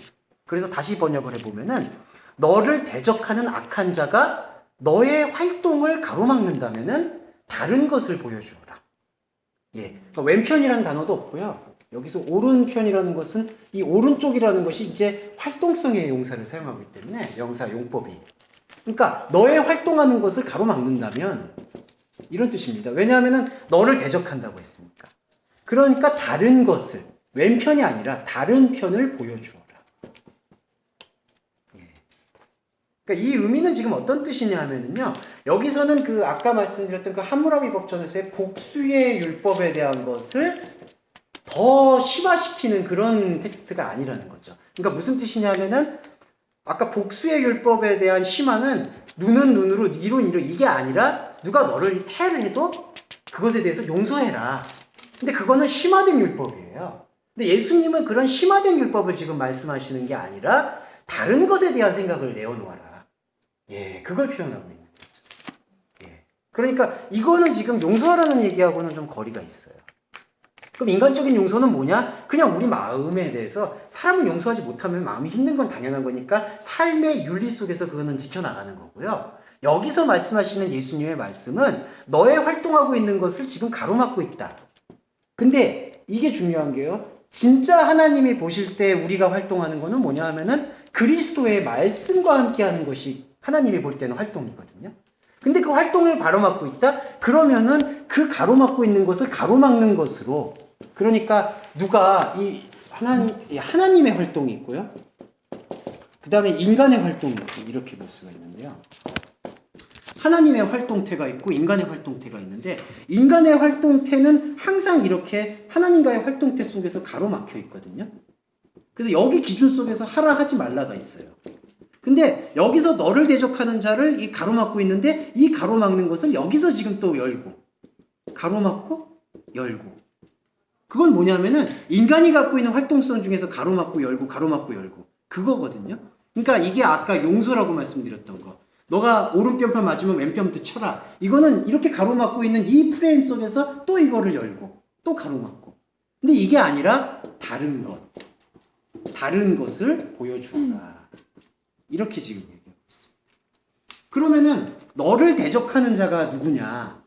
그래서 다시 번역을 해보면은, 너를 대적하는 악한 자가 너의 활동을 가로막는다면은 다른 것을 보여주어라. 예, 그러니까 왼편이라는 단어도 없고요. 여기서 오른편이라는 것은 이 오른쪽이라는 것이 이제 활동성의 용사를 사용하고 있기 때문에 영사 용법이. 그러니까 너의 활동하는 것을 가로막는다면 이런 뜻입니다. 왜냐하면은 너를 대적한다고 했으니까. 그러니까 다른 것을 왼편이 아니라 다른 편을 보여주어라. 예. 그러니까 이 의미는 지금 어떤 뜻이냐 하면은요. 여기서는 그 아까 말씀드렸던 그 함무라비 법전에서의 복수의 율법에 대한 것을 더 심화시키는 그런 텍스트가 아니라는 거죠. 그러니까 무슨 뜻이냐면은 아까 복수의 율법에 대한 심화는 눈은 눈으로 이론 이게 아니라 누가 너를 해를 해도 그것에 대해서 용서해라. 근데 그거는 심화된 율법이에요. 근데 예수님은 그런 심화된 율법을 지금 말씀하시는 게 아니라 다른 것에 대한 생각을 내어놓아라. 예, 그걸 표현하고 있는 거죠. 예. 그러니까 이거는 지금 용서하라는 얘기하고는 좀 거리가 있어요. 그럼 인간적인 용서는 뭐냐? 그냥 우리 마음에 대해서 사람을 용서하지 못하면 마음이 힘든 건 당연한 거니까 삶의 윤리 속에서 그거는 지켜나가는 거고요. 여기서 말씀하시는 예수님의 말씀은 너의 활동하고 있는 것을 지금 가로막고 있다. 근데 이게 중요한 게요. 진짜 하나님이 보실 때 우리가 활동하는 거는 뭐냐 하면은 그리스도의 말씀과 함께 하는 것이 하나님이 볼 때는 활동이거든요. 근데 그 활동을 가로막고 있다? 그러면은 그 가로막고 있는 것을 가로막는 것으로, 그러니까 누가 하나님의 활동이 있고요. 그 다음에 인간의 활동이 있어요. 이렇게 볼 수가 있는데요. 하나님의 활동태가 있고 인간의 활동태가 있는데, 인간의 활동태는 항상 이렇게 하나님과의 활동태 속에서 가로막혀 있거든요. 그래서 여기 기준 속에서 하라 하지 말라가 있어요. 근데 여기서 너를 대적하는 자를 이 가로막고 있는데, 이 가로막는 것을 여기서 지금 또 열고, 가로막고 열고. 그건 뭐냐면은 인간이 갖고 있는 활동성 중에서 가로막고 열고 가로막고 열고 그거거든요. 그러니까 이게 아까 용서라고 말씀드렸던 거. 너가 오른편판 맞으면 왼편부터 쳐라. 이거는 이렇게 가로막고 있는 이 프레임 속에서 또 이거를 열고 또 가로막고. 근데 이게 아니라 다른 것. 다른 것을 보여주어라. 이렇게 지금 얘기하고 있습니다. 그러면은 너를 대적하는 자가 누구냐?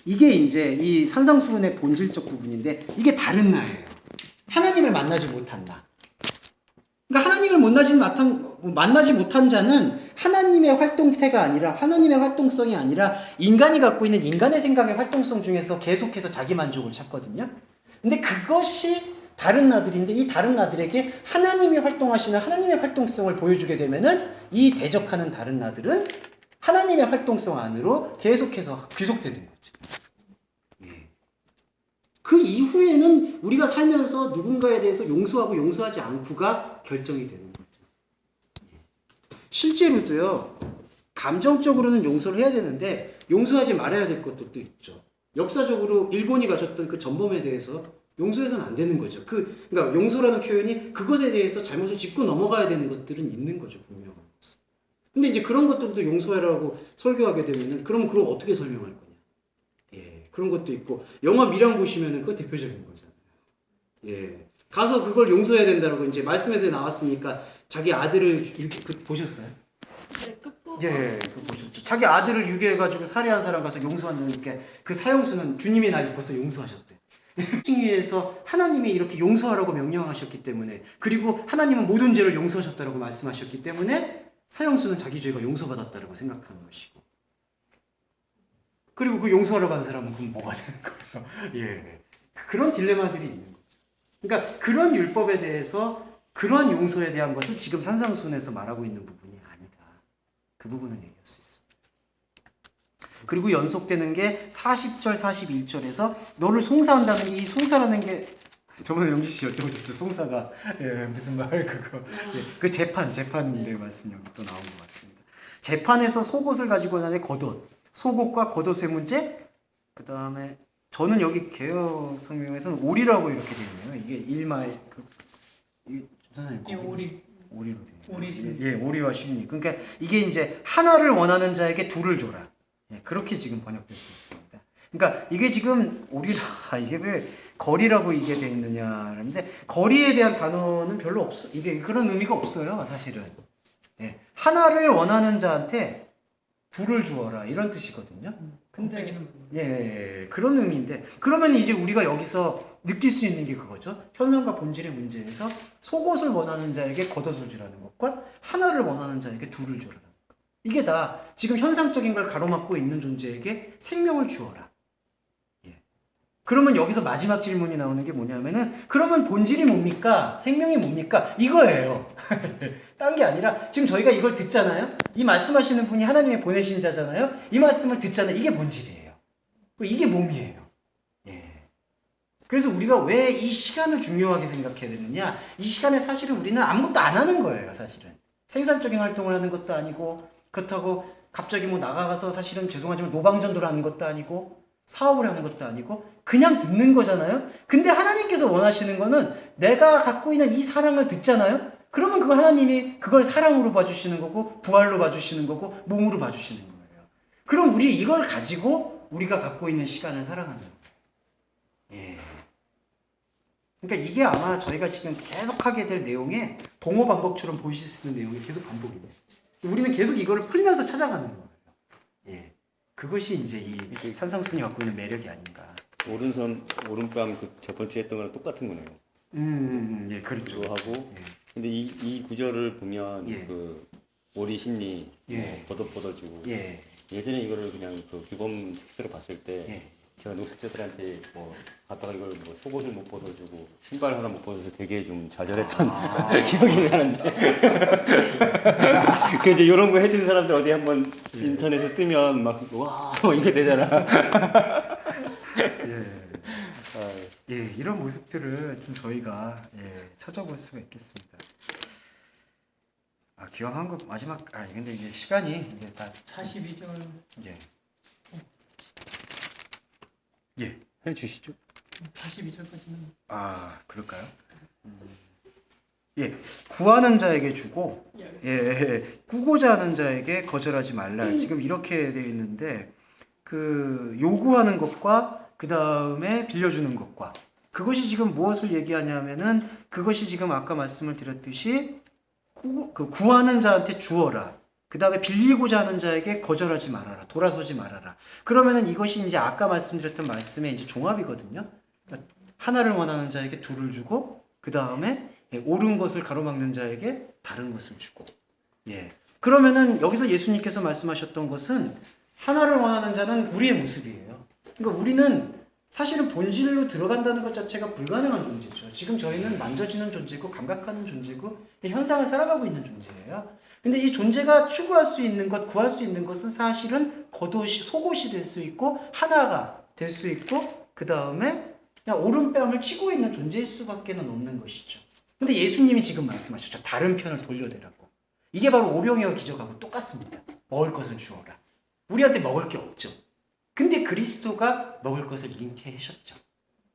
이게 이제 이 산상수훈의 본질적 부분인데, 이게 다른 나예요. 하나님을 만나지 못한 나. 그러니까 하나님을 만나지 못한 자는 하나님의 활동태가 아니라, 하나님의 활동성이 아니라 인간이 갖고 있는 인간의 생각의 활동성 중에서 계속해서 자기 만족을 찾거든요. 근데 그것이 다른 나들인데, 이 다른 나들에게 하나님이 활동하시는 하나님의 활동성을 보여주게 되면은 이 대적하는 다른 나들은 하나님의 활동성 안으로 계속해서 귀속되는 거죠. 예. 그 이후에는 우리가 살면서 누군가에 대해서 용서하고 용서하지 않고가 결정이 되는 거죠. 예. 실제로도요, 감정적으로는 용서를 해야 되는데 용서하지 말아야 될 것들도 있죠. 역사적으로 일본이 가졌던 그 전범에 대해서 용서해서는 안 되는 거죠. 그러니까 용서라는 표현이 그것에 대해서 잘못을 짚고 넘어가야 되는 것들은 있는 거죠, 분명한 것은. 근데 이제 그런 것들도 용서해라고 설교하게 되면은, 그럼 어떻게 설명할 거냐? 예, 그런 것도 있고, 영화 미랑 보시면은 그거 대표적인 거잖아요. 예, 가서 그걸 용서해야 된다라고 이제 말씀에서 나왔으니까 자기 아들을 이렇게 보셨어요? 네, 끝부분 예, 그 보셨죠. 자기 아들을 유괴해가지고 살해한 사람 가서 용서한다니까 그 사형수는 주님의 날 입어서 용서하셨대. 칭의에서 하나님이 이렇게 용서하라고 명령하셨기 때문에, 그리고 하나님은 모든 죄를 용서하셨다라고 말씀하셨기 때문에 사형수는 자기 죄가 용서받았다라고 생각하는 것이고, 그리고 그 용서하러 간 사람은 그럼 뭐가 되는 거예요? 예, 그런 딜레마들이 있는 거예요. 그러니까 그런 율법에 대해서, 그런 용서에 대한 것을 지금 산상수훈에서 말하고 있는 부분이 아니다. 그 부분을 얘기할 수 있습니다. 그리고 연속되는 게 40절, 41절에서 너를 송사한다는 게, 이 송사라는 게 저번에 영지 씨 여쭤보셨죠. 송사가 예, 무슨 말 그거. 예, 그 재판의 말씀 여기 또 나온 것 같습니다. 재판에서 속옷을 가지고 나의 겉옷, 속옷과 겉옷의 문제. 그 다음에 저는 여기 개혁 성명에서는 오리라고 이렇게 되어 있네요. 이게 일마의 이게 선생님 이 오리 오리로 되어 오리 심리. 예, 오리와 심리. 그러니까 이게 이제 하나를 원하는 자에게 둘을 줘라. 예, 그렇게 지금 번역될 수 있습니다. 그러니까 이게 지금 오리라, 이게 왜 거리라고 이게 돼 있느냐는데, 거리에 대한 단어는 별로 없어. 이게 그런 의미가 없어요, 사실은. 예, 하나를 원하는 자한테 둘을 주어라 이런 뜻이거든요. 근데 예, 그런 의미인데, 그러면 이제 우리가 여기서 느낄 수 있는 게 그거죠. 현상과 본질의 문제에서 속옷을 원하는 자에게 겉옷을 주라는 것과 하나를 원하는 자에게 둘을 주라는 것. 이게 다 지금 현상적인 걸 가로막고 있는 존재에게 생명을 주어라. 예. 그러면 여기서 마지막 질문이 나오는 게 뭐냐면은, 그러면 본질이 뭡니까? 생명이 뭡니까? 이거예요. 딴 게 아니라 지금 저희가 이걸 듣잖아요. 이 말씀하시는 분이 하나님의 보내신 자잖아요. 이 말씀을 듣잖아요. 이게 본질이에요. 이게 몸이에요. 예. 그래서 우리가 왜 이 시간을 중요하게 생각해야 되느냐? 이 시간에 사실은 우리는 아무것도 안 하는 거예요. 사실은 생산적인 활동을 하는 것도 아니고, 그렇다고 갑자기 뭐 나가서 사실은 죄송하지만 노방전도를 하는 것도 아니고, 사업을 하는 것도 아니고, 그냥 듣는 거잖아요. 근데 하나님께서 원하시는 거는 내가 갖고 있는 이 사랑을 듣잖아요. 그러면 그거 하나님이 그걸 사랑으로 봐주시는 거고, 부활로 봐주시는 거고, 몸으로 봐주시는 거예요. 그럼 우리 이걸 가지고 우리가 갖고 있는 시간을 사랑하는 거예요. 예. 그러니까 이게 아마 저희가 지금 계속 하게 될 내용에 동호 반복처럼 보이실 수 있는 내용이 계속 반복이에요. 우리는 계속 이거를 풀면서 찾아가는 거예요. 예. 그것이 이제 이 산상순이 갖고 있는 매력이 아닌가. 오른손 오른뺨 그 저번 주에 했던 거랑 똑같은 거네요. 예, 그렇죠. 그거 하고. 예. 근데 이 구절을 보면 예. 그 오리 심리, 예. 걷어주고. 예. 예전에 이거를 그냥 그 규범 텍스트로 봤을 때 예. 제가 노숙자들한테 뭐 갔다가 이걸 뭐 속옷을 못 벗어주고 신발 하나 못 벗어서 되게 좀 좌절했던 기억이 나는데. 그 이제 이런 거 해주는 사람들 어디 한번 인터넷에 뜨면 막 와 뭐 이게 되잖아. 예. 예, 이런 모습들을 좀 저희가 예, 찾아볼 수가 있겠습니다. 아, 기왕 한 거 마지막, 근데 이게 시간이 이제 다 42절 예. 예. 해 주시죠. 42절까지는 아, 그럴까요? 예, 구하는 자에게 주고, 꾸고자 하는 자에게 거절하지 말라. 지금 이렇게 되어 있는데, 그 요구하는 것과 그 다음에 빌려주는 것과, 그것이 지금 무엇을 얘기하냐면은, 그것이 지금 아까 말씀을 드렸듯이 구하는 자한테 주어라. 그 다음에 빌리고자 하는 자에게 거절하지 말아라. 돌아서지 말아라. 그러면은 이것이 이제 아까 말씀드렸던 말씀의 이제 종합이거든요. 그러니까 하나를 원하는 자에게 둘을 주고, 그 다음에 옳은 것을 가로막는 자에게 다른 것을 주고. 예. 그러면은 여기서 예수님께서 말씀하셨던 것은 하나를 원하는 자는 우리의 모습이에요. 그러니까 우리는 사실은 본질로 들어간다는 것 자체가 불가능한 존재죠. 지금 저희는 만져지는 존재고 감각하는 존재고 현상을 살아가고 있는 존재예요. 근데 이 존재가 추구할 수 있는 것, 구할 수 있는 것은 사실은 겉옷이, 속옷이 될 수 있고 하나가 될 수 있고 그 다음에 그냥 오른뺨을 치고 있는 존재일 수밖에는 없는 것이죠. 근데 예수님이 지금 말씀하셨죠. 다른 편을 돌려대라고. 이게 바로 오병이어 기적하고 똑같습니다. 먹을 것을 주어라. 우리한테 먹을 게 없죠. 근데 그리스도가 먹을 것을 잉태하셨죠.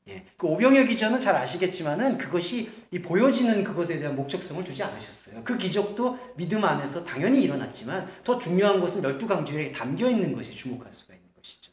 예. 그 오병이어 기적은 잘 아시겠지만은 그것이 이 보여지는 그것에 대한 목적성을 두지 않으셨어요. 그 기적도 믿음 안에서 당연히 일어났지만 더 중요한 것은 12강조에 담겨 있는 것이 주목할 수가 있는 것이죠.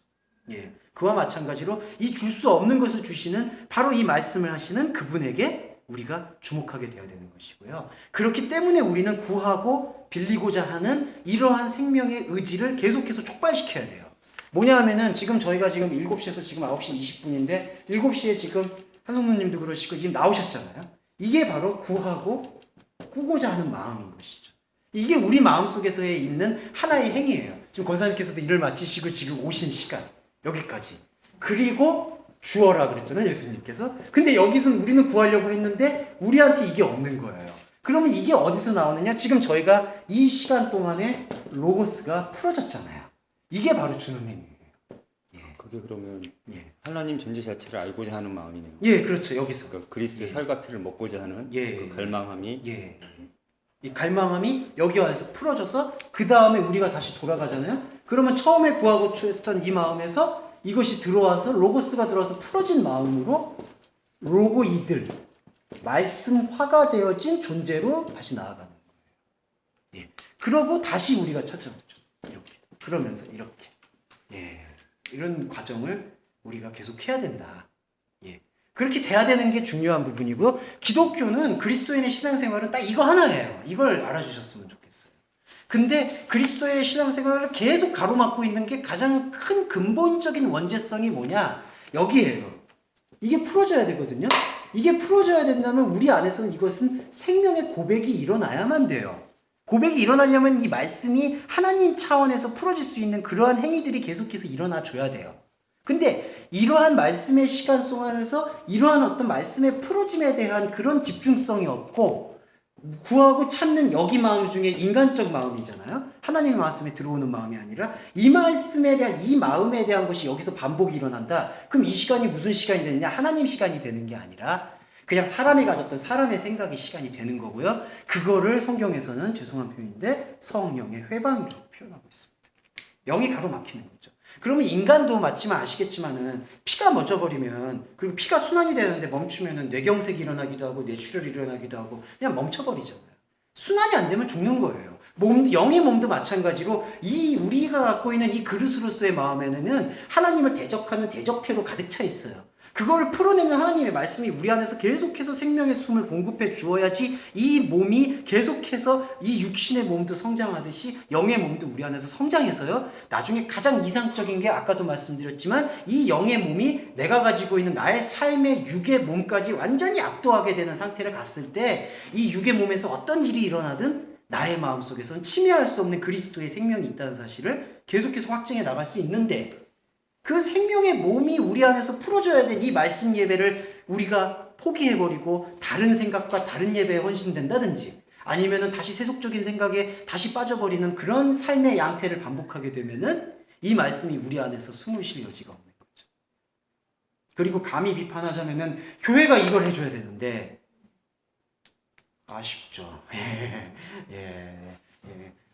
예. 그와 마찬가지로 이 줄 수 없는 것을 주시는 바로 이 말씀을 하시는 그분에게 우리가 주목하게 되어야 되는 것이고요. 그렇기 때문에 우리는 구하고 빌리고자 하는 이러한 생명의 의지를 계속해서 촉발시켜야 돼요. 뭐냐 하면은 지금 저희가 지금 7시에서 지금 9시 20분인데 7시에 지금 한성노님도 그러시고 지금 나오셨잖아요. 이게 바로 구하고 꾸고자 하는 마음인 것이죠. 이게 우리 마음속에서 있는 하나의 행위예요. 지금 권사님께서도 일을 마치시고 지금 오신 시간 여기까지. 그리고 주어라 그랬잖아요, 예수님께서. 근데 여기서는 우리는 구하려고 했는데 우리한테 이게 없는 거예요. 그러면 이게 어디서 나오느냐? 지금 저희가 이 시간 동안에 로고스가 풀어졌잖아요. 이게 바로 주는 행위예요. 예. 그게 그러면 예. 하나님 존재 자체를 알고자 하는 마음이네요. 예, 그렇죠. 여기서. 그러니까 그리스도의 예. 살과 피를 먹고자 하는 예. 그 갈망함이 예. 이 갈망함이 여기 와서 풀어져서 그 다음에 우리가 다시 돌아가잖아요. 그러면 처음에 구하고 했던 이 마음에서 이것이 들어와서 로고스가 들어와서 풀어진 마음으로 로고이들 말씀화가 되어진 존재로 다시 나아가는 거예요. 예. 그러고 다시 우리가 찾아오죠. 이렇게. 그러면서 이렇게. 예. 이런 과정을 우리가 계속 해야 된다. 예. 그렇게 돼야 되는 게 중요한 부분이고요. 기독교는 그리스도인의 신앙생활은 딱 이거 하나예요. 이걸 알아주셨으면 좋겠어요. 근데 그리스도의 신앙생활을 계속 가로막고 있는 게 가장 큰 근본적인 원죄성이 뭐냐? 여기에요. 이게 풀어져야 되거든요. 이게 풀어져야 된다면 우리 안에서는 이것은 생명의 고백이 일어나야만 돼요. 고백이 일어나려면 이 말씀이 하나님 차원에서 풀어질 수 있는 그러한 행위들이 계속해서 일어나줘야 돼요. 근데 이러한 말씀의 시간 속에서 이러한 어떤 말씀의 풀어짐에 대한 그런 집중성이 없고 구하고 찾는 여기 마음 중에 인간적 마음이잖아요. 하나님의 말씀에 들어오는 마음이 아니라 이 말씀에 대한 이 마음에 대한 것이 여기서 반복이 일어난다. 그럼 이 시간이 무슨 시간이 되느냐? 하나님 시간이 되는 게 아니라 그냥 사람이 가졌던 사람의 생각의 시간이 되는 거고요. 그거를 성경에서는 죄송한 표현인데 성령의 회방이라고 표현하고 있습니다. 영이 가로막히는 거죠. 그러면 인간도 맞지만 아시겠지만은 피가 멎어버리면 그리고 피가 순환이 되는데 멈추면은 뇌경색이 일어나기도 하고 뇌출혈이 일어나기도 하고 그냥 멈춰버리잖아요. 순환이 안 되면 죽는 거예요. 영의 몸도 마찬가지로 이 우리가 갖고 있는 이 그릇으로서의 마음에는 하나님을 대적하는 대적태로 가득 차 있어요. 그걸 풀어내는 하나님의 말씀이 우리 안에서 계속해서 생명의 숨을 공급해 주어야지 이 몸이 계속해서 이 육신의 몸도 성장하듯이 영의 몸도 우리 안에서 성장해서요. 나중에 가장 이상적인 게 아까도 말씀드렸지만 이 영의 몸이 내가 가지고 있는 나의 삶의 육의 몸까지 완전히 압도하게 되는 상태를 갔을 때 이 육의 몸에서 어떤 일이 일어나든 나의 마음속에서는 침해할 수 없는 그리스도의 생명이 있다는 사실을 계속해서 확증해 나갈 수 있는데 그 생명의 몸이 우리 안에서 풀어줘야 될 이 말씀 예배를 우리가 포기해버리고 다른 생각과 다른 예배에 헌신된다든지 아니면은 다시 세속적인 생각에 다시 빠져버리는 그런 삶의 양태를 반복하게 되면은 이 말씀이 우리 안에서 숨을 쉴 여지가 없는 거죠. 그리고 감히 비판하자면은 교회가 이걸 해줘야 되는데 아쉽죠. 예.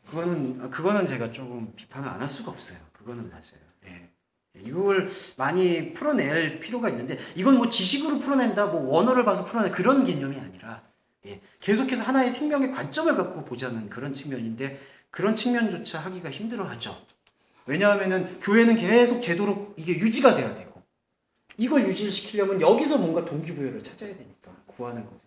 그거는 제가 조금 비판을 안 할 수가 없어요. 그거는 맞아요. 예. 이걸 많이 풀어낼 필요가 있는데 이건 뭐 지식으로 풀어낸다, 뭐 원어를 봐서 풀어낸다 그런 개념이 아니라 계속해서 하나의 생명의 관점을 갖고 보자는 그런 측면인데 그런 측면조차 하기가 힘들어하죠. 왜냐하면은 교회는 계속 제도로 이게 유지가 돼야 되고 이걸 유지를 시키려면 여기서 뭔가 동기부여를 찾아야 되니까 구하는 것에서